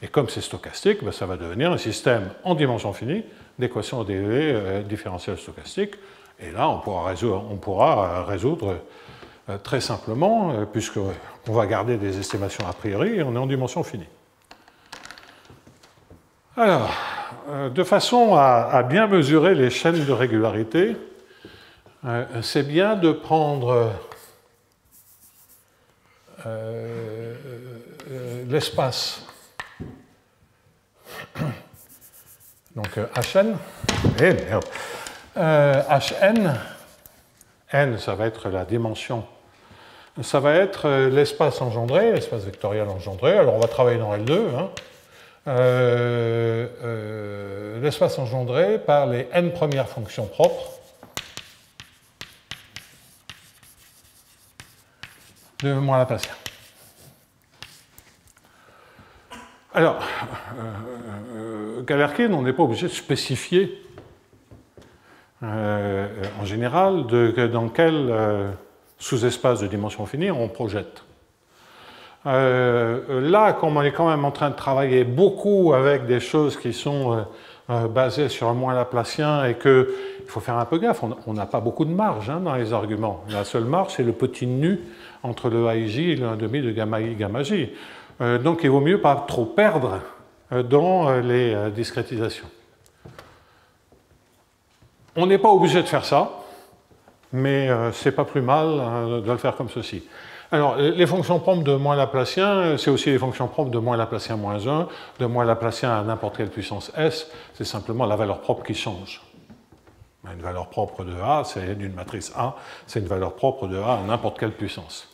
et comme c'est stochastique, ça va devenir un système en dimension finie d'équations EDP différentielles stochastiques, et là on pourra résoudre très simplement, puisqu'on va garder des estimations a priori, et on est en dimension finie. Alors, de façon à bien mesurer les chaînes de régularité, c'est bien de prendre l'espace, donc Hn, Hn, n ça va être la dimension, ça va être l'espace engendré, l'espace vectoriel engendré, alors on va travailler dans L2, hein. L'espace engendré par les n premières fonctions propres de moins Laplacien. Alors, Galerkin, on n'est pas obligé de spécifier en général dans quel sous-espace de dimension finie on projette. Là, comme on est quand même en train de travailler beaucoup avec des choses qui sont basées sur un moins Laplacien et qu'il faut faire un peu gaffe, on n'a pas beaucoup de marge dans les arguments. La seule marge, c'est le petit nu entre le AIJ et le 1,5 de gamma I, gamma J. Donc il vaut mieux pas trop perdre dans les discrétisations. On n'est pas obligé de faire ça, mais c'est pas plus mal de le faire comme ceci. Alors, les fonctions propres de moins Laplacien, c'est aussi les fonctions propres de moins Laplacien moins 1, de moins Laplacien à n'importe quelle puissance S, c'est simplement la valeur propre qui change. Une valeur propre de A, c'est d'une matrice A, c'est une valeur propre de A à n'importe quelle puissance.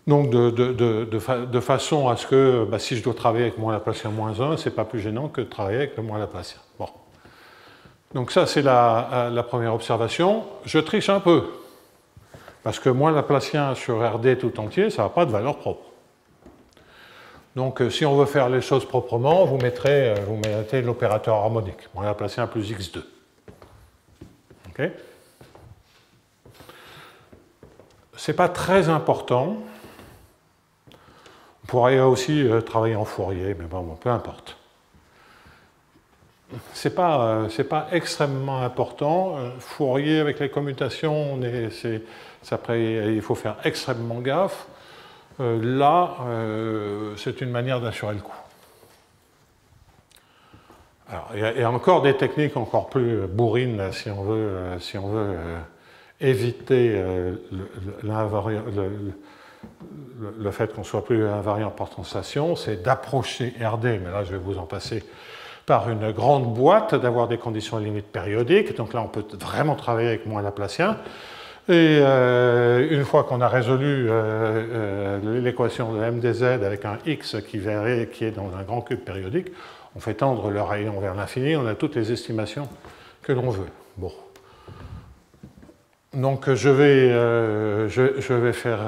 Donc de façon à ce que si je dois travailler avec moins Laplacien moins 1, ce n'est pas plus gênant que de travailler avec le moins Laplacien. Bon. Donc ça, c'est la première observation. Je triche un peu, parce que moins Laplacien sur RD tout entier, ça n'a pas de valeur propre. Donc si on veut faire les choses proprement, vous mettez l'opérateur harmonique, moins Laplacien plus x2. OK ? Ce n'est pas très important. On pourrait aussi travailler en Fourier, mais bon, peu importe. Ce n'est pas extrêmement important. Fourier avec les commutations, il faut faire extrêmement gaffe. Là, c'est une manière d'assurer le coup. Alors, il y a encore des techniques encore plus bourrines si on veut éviter le fait qu'on ne soit plus invariant par translation, c'est d'approcher RD, mais là je vais vous en passer, par une grande boîte, d'avoir des conditions limites périodiques. Donc là on peut vraiment travailler avec moins Laplacien. Et une fois qu'on a résolu l'équation de m dz avec un x qui est dans un grand cube périodique, on fait tendre le rayon vers l'infini, on a toutes les estimations que l'on veut. Bon. Donc je vais faire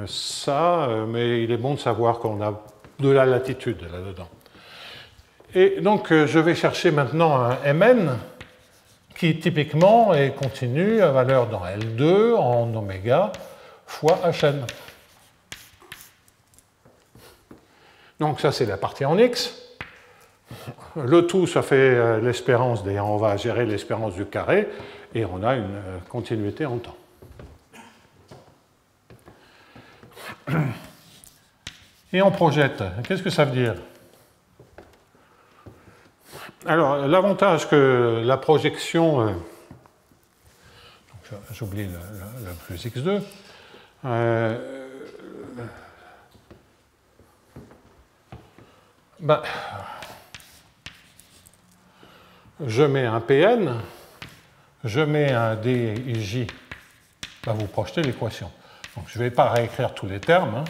ça, mais il est bon de savoir qu'on a de la latitude là-dedans. Et donc je vais chercher maintenant un Mn qui typiquement est continu à valeur dans L2 en oméga fois Hn. Donc ça c'est la partie en x. Le tout, ça fait l'espérance, on va gérer l'espérance du carré, et on a une continuité en temps. Et on projette. Qu'est-ce que ça veut dire? Alors, l'avantage que la projection... j'oublie le plus x2. Je mets un Pn, je mets un dij, vous projetez l'équation. Donc je ne vais pas réécrire tous les termes. Hein.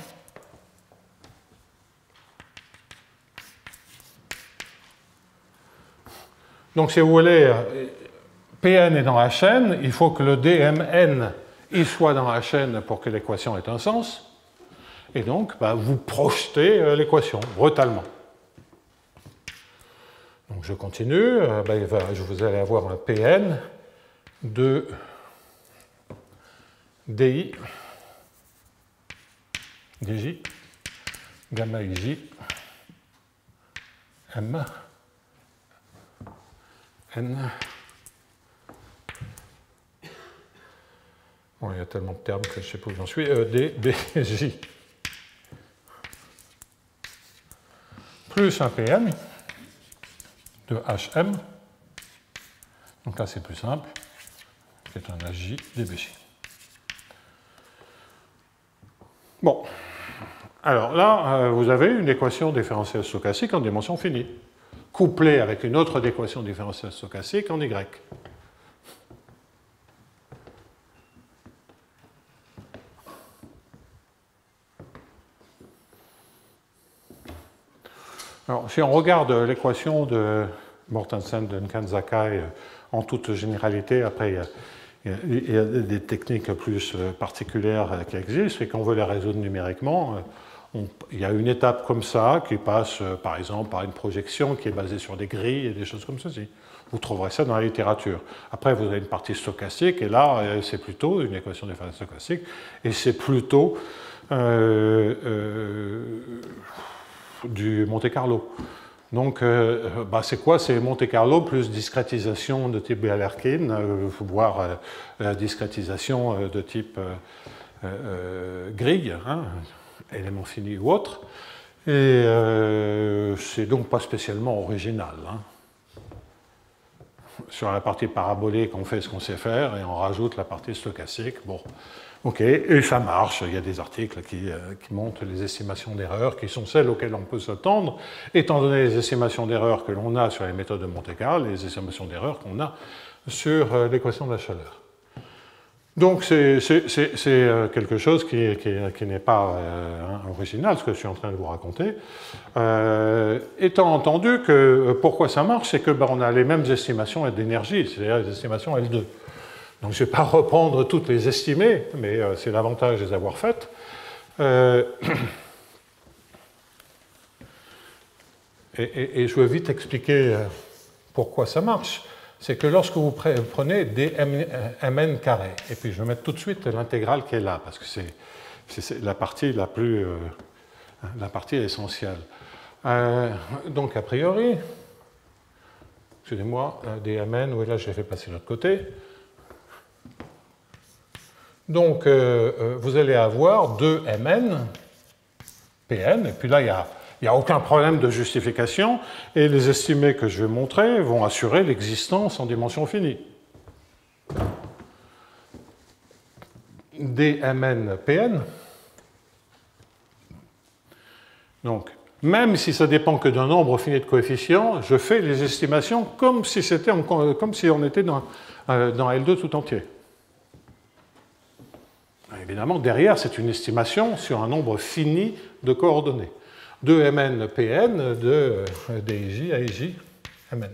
Donc si vous voulez, Pn est dans Hn, il faut que le dmn il soit dans Hn pour que l'équation ait un sens. Et donc, vous projetez l'équation brutalement. Donc je continue, vous allez avoir un Pn de di, dj, gamma ij, m, n. Bon, il y a tellement de termes que je ne sais pas où j'en suis. D, bj, plus un Pn de hm. Donc là, c'est plus simple. C'est un hj dbj. Bon. Alors là, vous avez une équation différentielle stochastique en dimension finie, couplée avec une autre équation différentielle stochastique en y. Alors, si on regarde l'équation de Mortensen, Duncan, Sakai en toute généralité, après il y a des techniques plus particulières qui existent, et qu'on veut les résoudre numériquement, il y a une étape comme ça qui passe par exemple par une projection qui est basée sur des grilles et des choses comme ceci. Vous trouverez ça dans la littérature. Après, vous avez une partie stochastique, et là, c'est plutôt une équation différentielle stochastique, et c'est plutôt du Monte Carlo. Donc, c'est quoi? C'est Monte Carlo plus discrétisation de type Galerkin, voire discrétisation de type grille, hein, élément fini ou autre. Et c'est donc pas spécialement original. Hein. Sur la partie parabolique, on fait ce qu'on sait faire et on rajoute la partie stochastique. Bon, ok, et ça marche. Il y a des articles qui montrent les estimations d'erreur, qui sont celles auxquelles on peut s'attendre, étant donné les estimations d'erreur que l'on a sur les méthodes de Monte-Carlo et les estimations d'erreur qu'on a sur l'équation de la chaleur. Donc c'est quelque chose qui n'est pas original, ce que je suis en train de vous raconter. Étant entendu que pourquoi ça marche, c'est que on a les mêmes estimations d'énergie, c'est-à-dire les estimations L2. Donc je ne vais pas reprendre toutes les estimées, mais c'est l'avantage de les avoir faites. Et je vais vite expliquer pourquoi ça marche. C'est que lorsque vous prenez des mn carré, et puis je vais mettre tout de suite l'intégrale qui est là, parce que c'est la partie la plus la partie essentielle. Donc a priori, excusez-moi, des mn, oui là je l'ai fait passer de l'autre côté. Donc vous allez avoir 2 mn, pn, et puis là il n'y a aucun problème de justification, et les estimés que je vais montrer vont assurer l'existence en dimension finie. Dmn Pn. Donc, même si ça dépend que d'un nombre fini de coefficients, je fais les estimations comme si on était dans L2 tout entier. Évidemment, derrière, c'est une estimation sur un nombre fini de coordonnées. 2 mn pn de dij aij mn.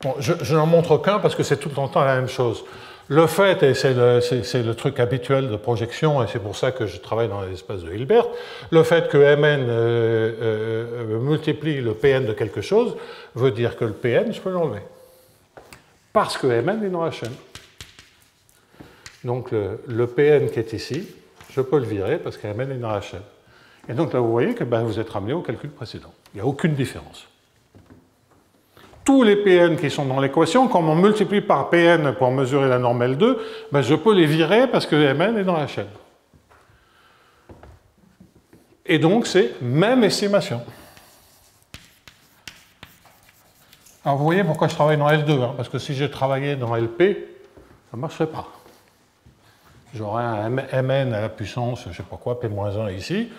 Bon, je n'en montre qu'un parce que c'est tout le temps la même chose. Le fait, et c'est le truc habituel de projection, et c'est pour ça que je travaille dans l'espace de Hilbert, le fait que mn multiplie le pn de quelque chose veut dire que le pn, je peux l'enlever. Parce que mn est dans Hn. Donc le pn qui est ici, je peux le virer parce que mn est dans Hn. Et donc là, vous voyez que vous êtes ramené au calcul précédent. Il n'y a aucune différence. Tous les Pn qui sont dans l'équation, quand on multiplie par Pn pour mesurer la norme L2, je peux les virer parce que Mn est dans Hn. Et donc, c'est même estimation. Alors, vous voyez pourquoi je travaille dans L2, parce que si j'ai travaillé dans LP, ça ne marcherait pas. J'aurais un Mn à la puissance, je ne sais pas quoi, P-1 ici.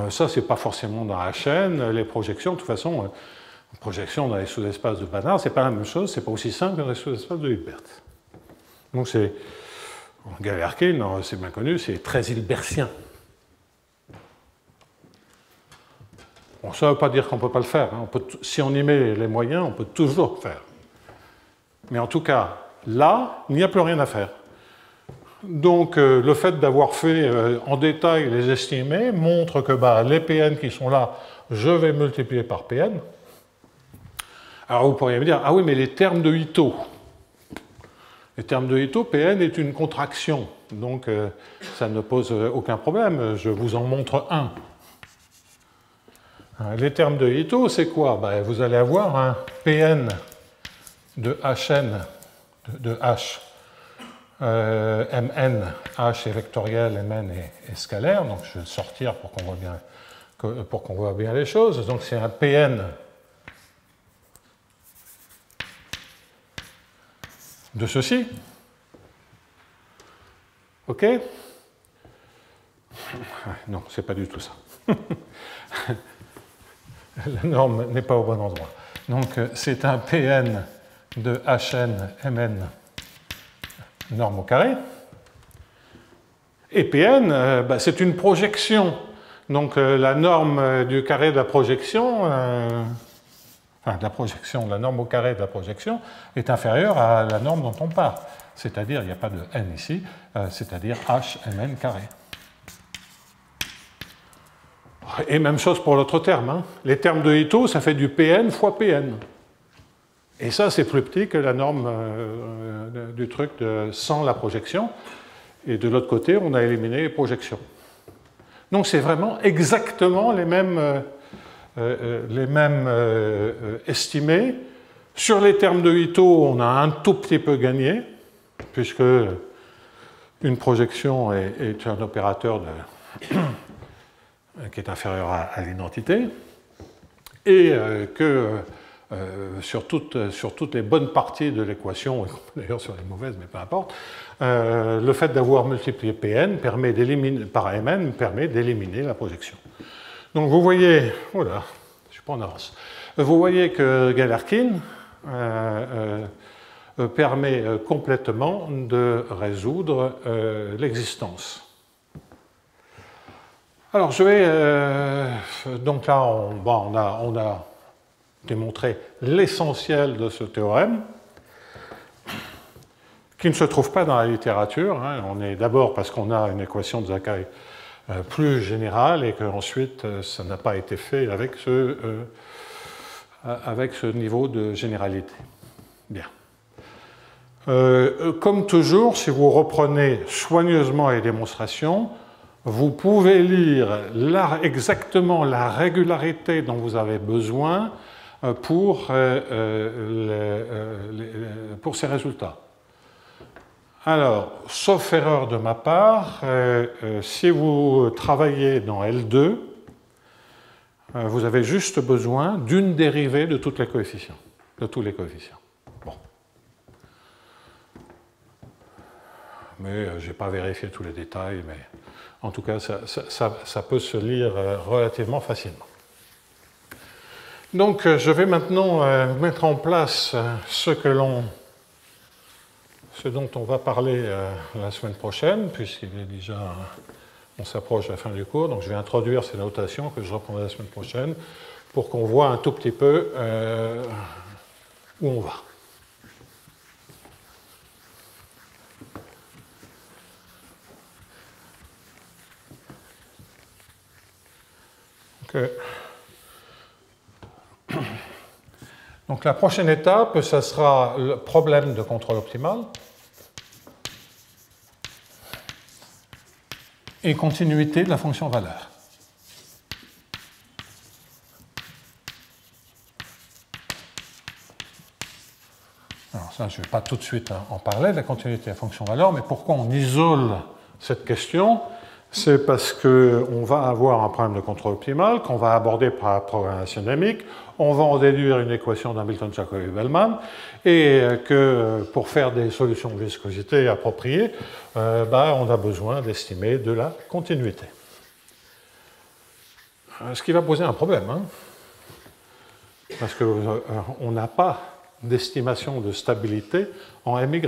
Ça, ce n'est pas forcément dans Hn. Les projections, de toute façon, projection dans les sous-espaces de Banach, ce n'est pas la même chose, ce n'est pas aussi simple que dans les sous-espaces de Hilbert. Donc c'est, Galerkin, c'est bien connu, c'est très hilbertien. Bon, ça ne veut pas dire qu'on ne peut pas le faire. Hein. Si on y met les moyens, on peut toujours le faire. Mais en tout cas, là, il n'y a plus rien à faire. Donc le fait d'avoir fait en détail les estimés montre que les Pn qui sont là, je vais multiplier par Pn. Alors vous pourriez me dire, ah oui, mais les termes de Ito. Les termes de Ito, Pn est une contraction, donc ça ne pose aucun problème. Je vous en montre un. Les termes de Ito, c'est quoi? Vous allez avoir un Pn de Hn, de H, Mn, H est vectoriel, Mn est scalaire, donc je vais le sortir pour qu'on voit bien les choses. Donc c'est un Pn de ceci. OK? Non, c'est pas du tout ça. La norme n'est pas au bon endroit. Donc, c'est un Pn de Hn Mn norme au carré. Et Pn, c'est une projection. Donc, la norme du carré de la projection, la norme au carré de la projection est inférieure à la norme dont on part. C'est-à-dire, il n'y a pas de n ici, c'est-à-dire Hmn carré. Et même chose pour l'autre terme. Hein. Les termes de Ito, ça fait du Pn fois Pn. Et ça, c'est plus petit que la norme du truc sans la projection. Et de l'autre côté, on a éliminé les projections. Donc c'est vraiment exactement les mêmes estimés. Sur les termes de Ito, on a un tout petit peu gagné, puisque une projection est un opérateur qui est inférieur à l'identité, et que sur toutes les bonnes parties de l'équation, d'ailleurs sur les mauvaises, mais peu importe, le fait d'avoir multiplié Pn permet par Mn permet d'éliminer la projection. Donc vous voyez, voilà, je suis pas en avance. Vous voyez que Galerkin permet complètement de résoudre l'existence. Alors je vais, donc là on a démontré l'essentiel de ce théorème, qui ne se trouve pas dans la littérature. Hein. On est d'abord parce qu'on a une équation de Sakai plus générale et qu'ensuite ça n'a pas été fait avec ce niveau de généralité. Bien. Comme toujours, si vous reprenez soigneusement les démonstrations, vous pouvez lire exactement la régularité dont vous avez besoin pour ces résultats. Alors, sauf erreur de ma part, si vous travaillez dans L2, vous avez juste besoin d'une dérivée de tous les coefficients. Bon. Mais je n'ai pas vérifié tous les détails, mais en tout cas, ça peut se lire relativement facilement. Donc, je vais maintenant mettre en place ce dont on va parler la semaine prochaine, puisqu'il est déjà, on s'approche de la fin du cours. Donc, je vais introduire ces notations que je reprendrai la semaine prochaine pour qu'on voit un tout petit peu où on va. Donc la prochaine étape, ça sera le problème de contrôle optimal et continuité de la fonction valeur. Alors ça, je ne vais pas tout de suite en parler de la continuité de la fonction valeur, mais pourquoi on isole cette question? C'est parce qu'on va avoir un problème de contrôle optimal qu'on va aborder par la programmation dynamique, on va en déduire une équation d'Hamilton-Jacobi-Bellman, et que pour faire des solutions de viscosité appropriées, on a besoin d'estimer de la continuité. Ce qui va poser un problème, hein, parce qu'on n'a pas d'estimation de stabilité en MY.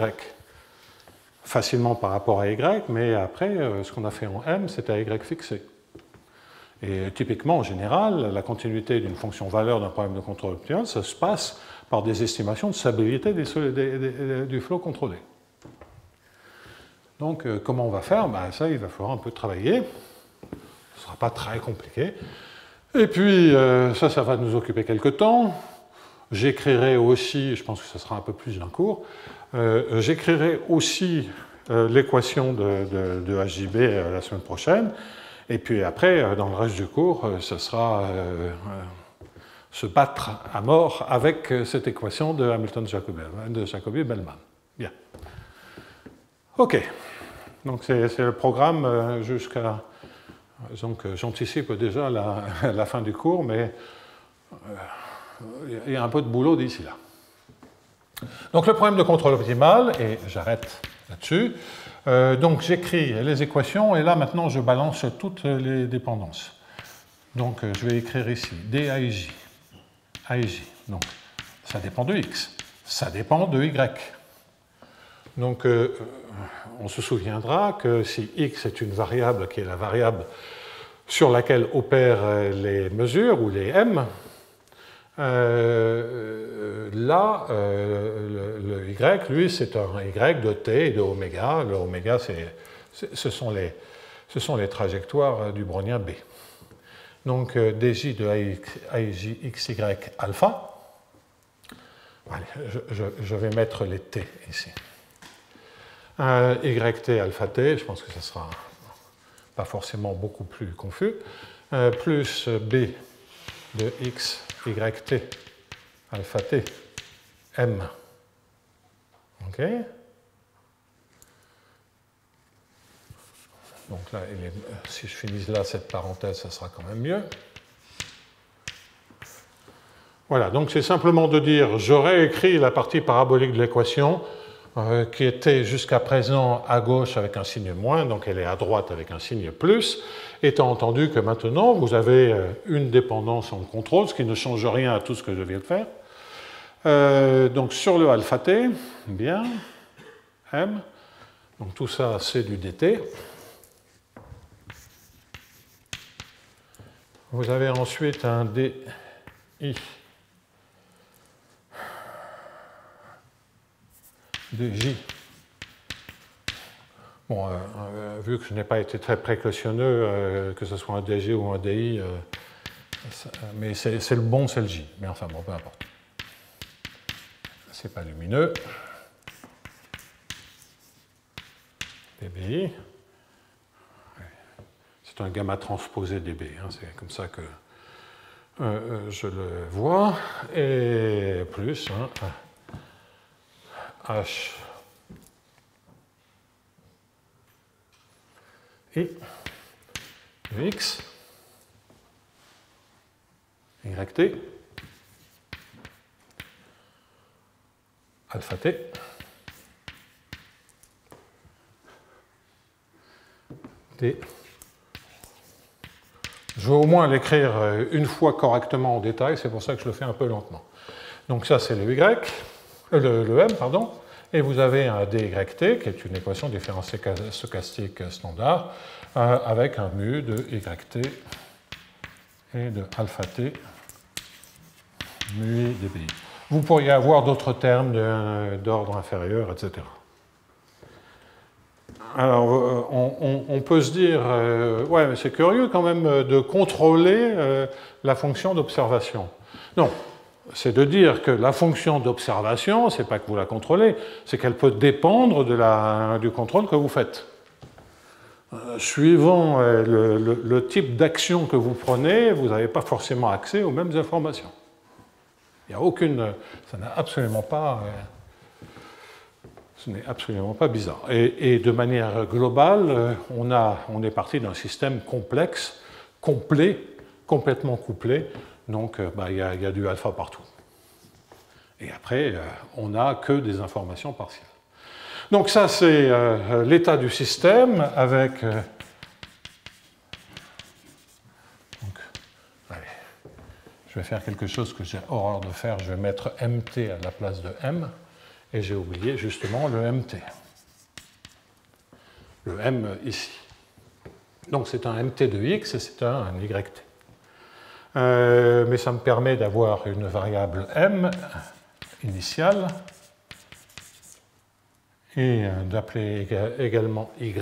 Facilement par rapport à Y, mais après, ce qu'on a fait en M, c'était à Y fixé. Et typiquement, en général, la continuité d'une fonction valeur d'un problème de contrôle optimal, ça se passe par des estimations de stabilité du flot contrôlé. Donc, comment on va faire? Ça, il va falloir un peu travailler. Ce ne sera pas très compliqué. Et puis, ça va nous occuper quelques temps. J'écrirai aussi, je pense que ce sera un peu plus d'un cours, j'écrirai aussi l'équation de HJB la semaine prochaine. Et puis après, dans le reste du cours, ce sera se battre à mort avec cette équation de Hamilton-Jacobi-Bellman. Bien. OK. Donc c'est le programme jusqu'à... Donc j'anticipe déjà la fin du cours, mais il y a un peu de boulot d'ici là. Donc le problème de contrôle optimal, et j'arrête là-dessus, donc j'écris les équations, et là maintenant je balance toutes les dépendances. Donc je vais écrire ici DIJ, IJ, donc ça dépend de X, ça dépend de Y. Donc on se souviendra que si X est une variable qui est la variable sur laquelle opèrent les mesures, ou les M, là, le Y, lui, c'est un Y de T et de oméga. Le oméga, ce sont les trajectoires du brownien B. Donc, dj de AIJ XY alpha. Allez, je vais mettre les T ici. YT alpha T, je pense que ce ne sera pas forcément beaucoup plus confus, plus B de X YT alpha T M. OK. Donc là, si je finis là cette parenthèse, ça sera quand même mieux. Voilà, donc c'est simplement de dire, j'aurais écrit la partie parabolique de l'équation qui était jusqu'à présent à gauche avec un signe moins, donc elle est à droite avec un signe plus, étant entendu que maintenant vous avez une dépendance en contrôle, ce qui ne change rien à tout ce que je viens de faire. Donc sur le alpha t, bien, m, donc tout ça c'est du dt. Vous avez ensuite un di de j. Bon, vu que je n'ai pas été très précautionneux, que ce soit un dg ou un di, mais c'est le bon, c'est le j. Mais enfin, bon, peu importe. C'est pas lumineux. dbi. C'est un gamma transposé dB. Hein, c'est comme ça que je le vois. Et plus, hein, h et x, yt, alpha t, t. Je vais au moins l'écrire une fois correctement en détail, c'est pour ça que je le fais un peu lentement. Donc ça, c'est le y, le m, pardon, et vous avez un dyt, qui est une équation différentielle stochastique standard, avec un mu de yt et de alpha t mu i dbi. Vous pourriez avoir d'autres termes d'ordre inférieur, etc. Alors, on peut se dire, ouais, mais c'est curieux quand même de contrôler la fonction d'observation. Non, c'est de dire que la fonction d'observation, c'est pas que vous la contrôlez, c'est qu'elle peut dépendre du contrôle que vous faites. Suivant le type d'action que vous prenez, vous n'avez pas forcément accès aux mêmes informations. Il n'y a aucune... Ça n'a absolument pas... Ce n'est absolument pas bizarre. Et de manière globale, on est parti d'un système complexe, complet, complètement couplé. Donc, il y a du alpha partout. Et après, on n'a que des informations partielles. Donc ça, c'est l'état du système avec... allez, je vais faire quelque chose que j'ai horreur de faire. Je vais mettre mt à la place de m. Et j'ai oublié justement le mt. Le m ici. Donc c'est un mt de x et c'est un yt. Mais ça me permet d'avoir une variable m initiale et d'appeler également y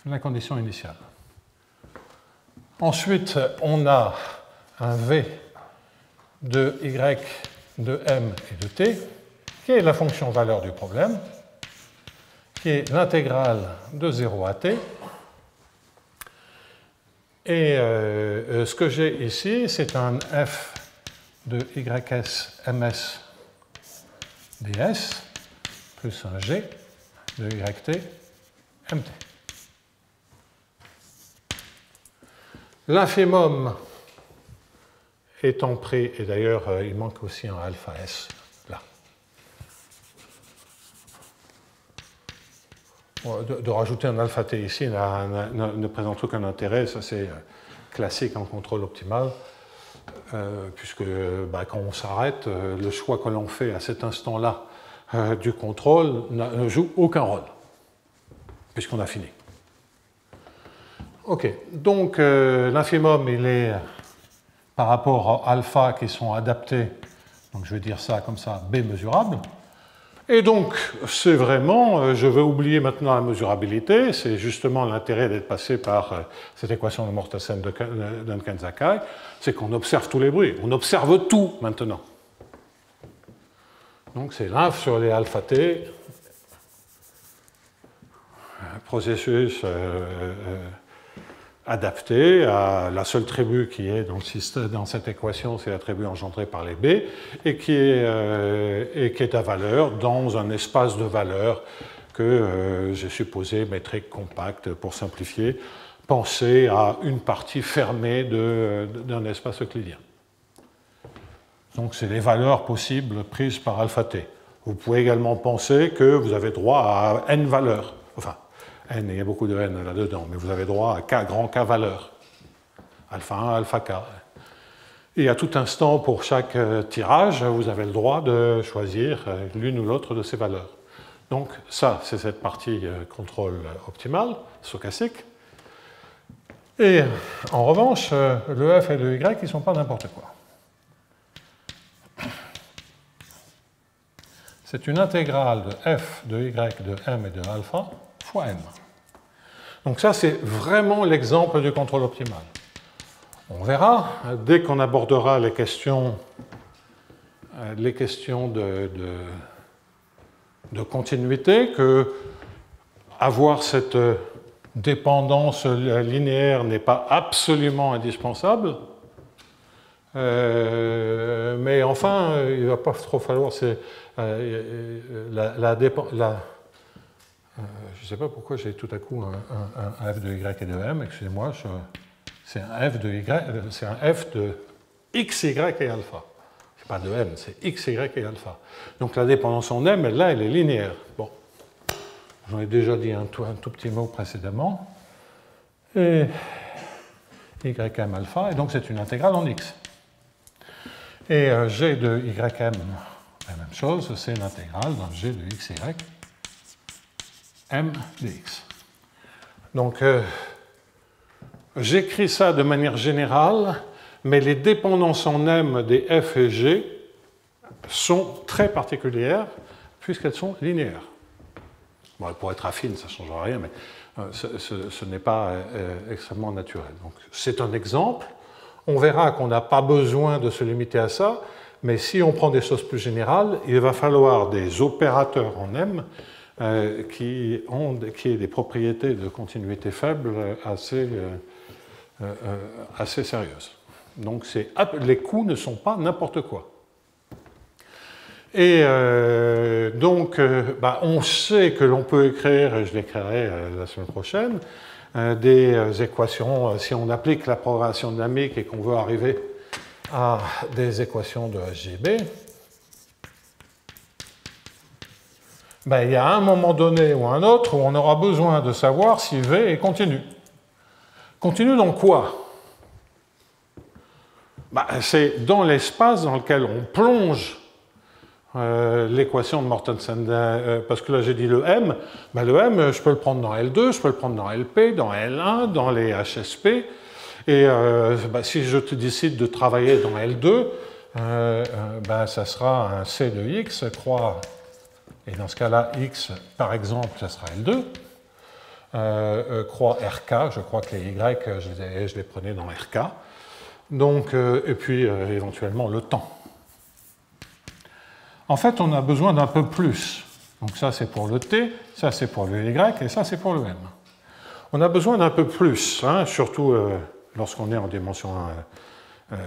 la condition initiale. Ensuite, on a un v de y de m et de t, qui est la fonction valeur du problème, qui est l'intégrale de 0 à t. Et ce que j'ai ici, c'est un f de ys ms ds plus un g de yt mt. L'infimum étant pris, et d'ailleurs il manque aussi un alpha s là. De rajouter un alpha t ici ne présente aucun intérêt, ça c'est classique en contrôle optimal, puisque quand on s'arrête, le choix que l'on fait à cet instant-là du contrôle ne joue aucun rôle, puisqu'on a fini. Ok, donc l'infimum il est par rapport à alpha qui sont adaptés, donc je vais dire ça comme ça, b mesurable. Et donc, c'est vraiment, je vais oublier maintenant la mesurabilité, c'est justement l'intérêt d'être passé par cette équation de Mortensen-Duncan-Sakai, c'est qu'on observe tous les bruits, on observe tout maintenant. Donc c'est l'inf sur les alpha t, processus adapté à la seule tribu qui est dans cette équation, c'est la tribu engendrée par les B, et qui est à valeur dans un espace de valeur que j'ai supposé métrique compacte pour simplifier. Pensez à une partie fermée d'un espace euclidien. Donc c'est les valeurs possibles prises par alpha t. Vous pouvez également penser que vous avez droit à n valeurs. Enfin, n, il y a beaucoup de n là-dedans, mais vous avez droit à k, grand K valeurs. Alpha 1, alpha k. Et à tout instant, pour chaque tirage, vous avez le droit de choisir l'une ou l'autre de ces valeurs. Donc ça, c'est cette partie contrôle optimal, stochastique. Et en revanche, le f et le y, ils ne sont pas n'importe quoi. C'est une intégrale de f, de y, de m et de alpha fois m. Donc ça, c'est vraiment l'exemple du contrôle optimal. On verra, dès qu'on abordera les questions de continuité, que avoir cette dépendance linéaire n'est pas absolument indispensable. Mais enfin, il ne va pas trop falloir... je ne sais pas pourquoi j'ai tout à coup un f de y et de m, excusez-moi, c'est un f de x, y et alpha. Ce n'est pas de m, c'est x, y et alpha. Donc la dépendance en m, là, elle est linéaire. Bon, j'en ai déjà dit un tout petit mot précédemment. Et ym alpha, et donc c'est une intégrale en x. Et g de ym, la même chose, c'est une intégrale dans g de xy, m dx. Donc, j'écris ça de manière générale, mais les dépendances en m des f et g sont très particulières, puisqu'elles sont linéaires. Bon, elles pourraient être affines, ça ne changera rien, mais ce n'est pas extrêmement naturel. Donc, c'est un exemple. On verra qu'on n'a pas besoin de se limiter à ça, mais si on prend des choses plus générales, il va falloir des opérateurs en M qui aient des propriétés de continuité faible assez sérieuses. Donc les coûts ne sont pas n'importe quoi. Et donc, on sait que l'on peut écrire, et je l'écrirai la semaine prochaine, des équations, si on applique la progression dynamique et qu'on veut arriver à des équations de HJB, il y a un moment donné ou un autre où on aura besoin de savoir si V est continu. Continu dans quoi? C'est dans l'espace dans lequel on plonge l'équation de Mortensen, parce que là j'ai dit le M, le M je peux le prendre dans L2, je peux le prendre dans LP, dans L1, dans les HSP, et si je décide de travailler dans L2, ça sera un C de X, croix, et dans ce cas-là X par exemple ça sera L2, croix RK, je crois que les Y je les prenais dans RK, donc, et puis éventuellement le temps. En fait, on a besoin d'un peu plus. Donc ça, c'est pour le T, ça, c'est pour le Y, et ça, c'est pour le M. On a besoin d'un peu plus, surtout lorsqu'on est en dimension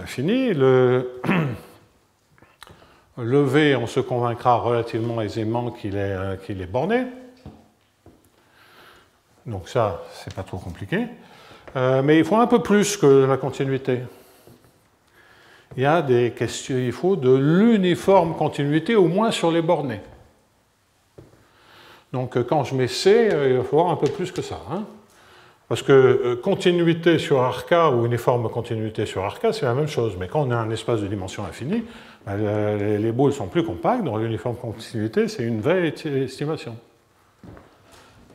finie. Le V, on se convaincra relativement aisément qu'il est borné. Donc ça, c'est pas trop compliqué. Mais il faut un peu plus que la continuité. Il y a des questions, il faut de l'uniforme continuité, au moins sur les bornés. Donc quand je mets C, il va falloir un peu plus que ça. Parce que continuité sur RK ou uniforme continuité sur RK, c'est la même chose. Mais quand on a un espace de dimension infinie, les boules sont plus compactes, donc l'uniforme continuité, c'est une vraie estimation.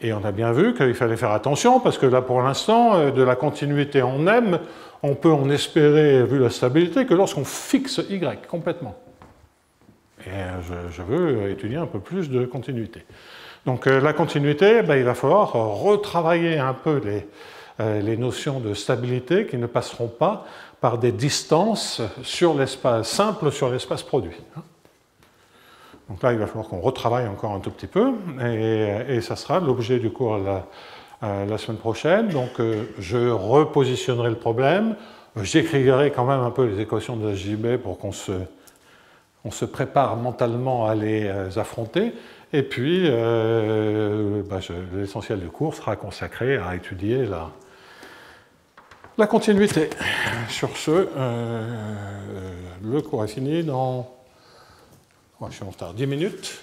Et on a bien vu qu'il fallait faire attention, parce que là, pour l'instant, de la continuité en M, on peut en espérer, vu la stabilité, que lorsqu'on fixe Y complètement. Et je veux étudier un peu plus de continuité. Donc la continuité, il va falloir retravailler un peu les notions de stabilité qui ne passeront pas par des distances sur l'espace simple sur l'espace produit. Donc là, il va falloir qu'on retravaille encore un tout petit peu, et ça sera l'objet du cours la semaine prochaine. Donc je repositionnerai le problème, j'écrirai quand même un peu les équations de HJB pour qu'on se prépare mentalement à les affronter, et puis l'essentiel du cours sera consacré à étudier La continuité. Sur ce, le cours est fini dans, je suis en retard, 10 minutes.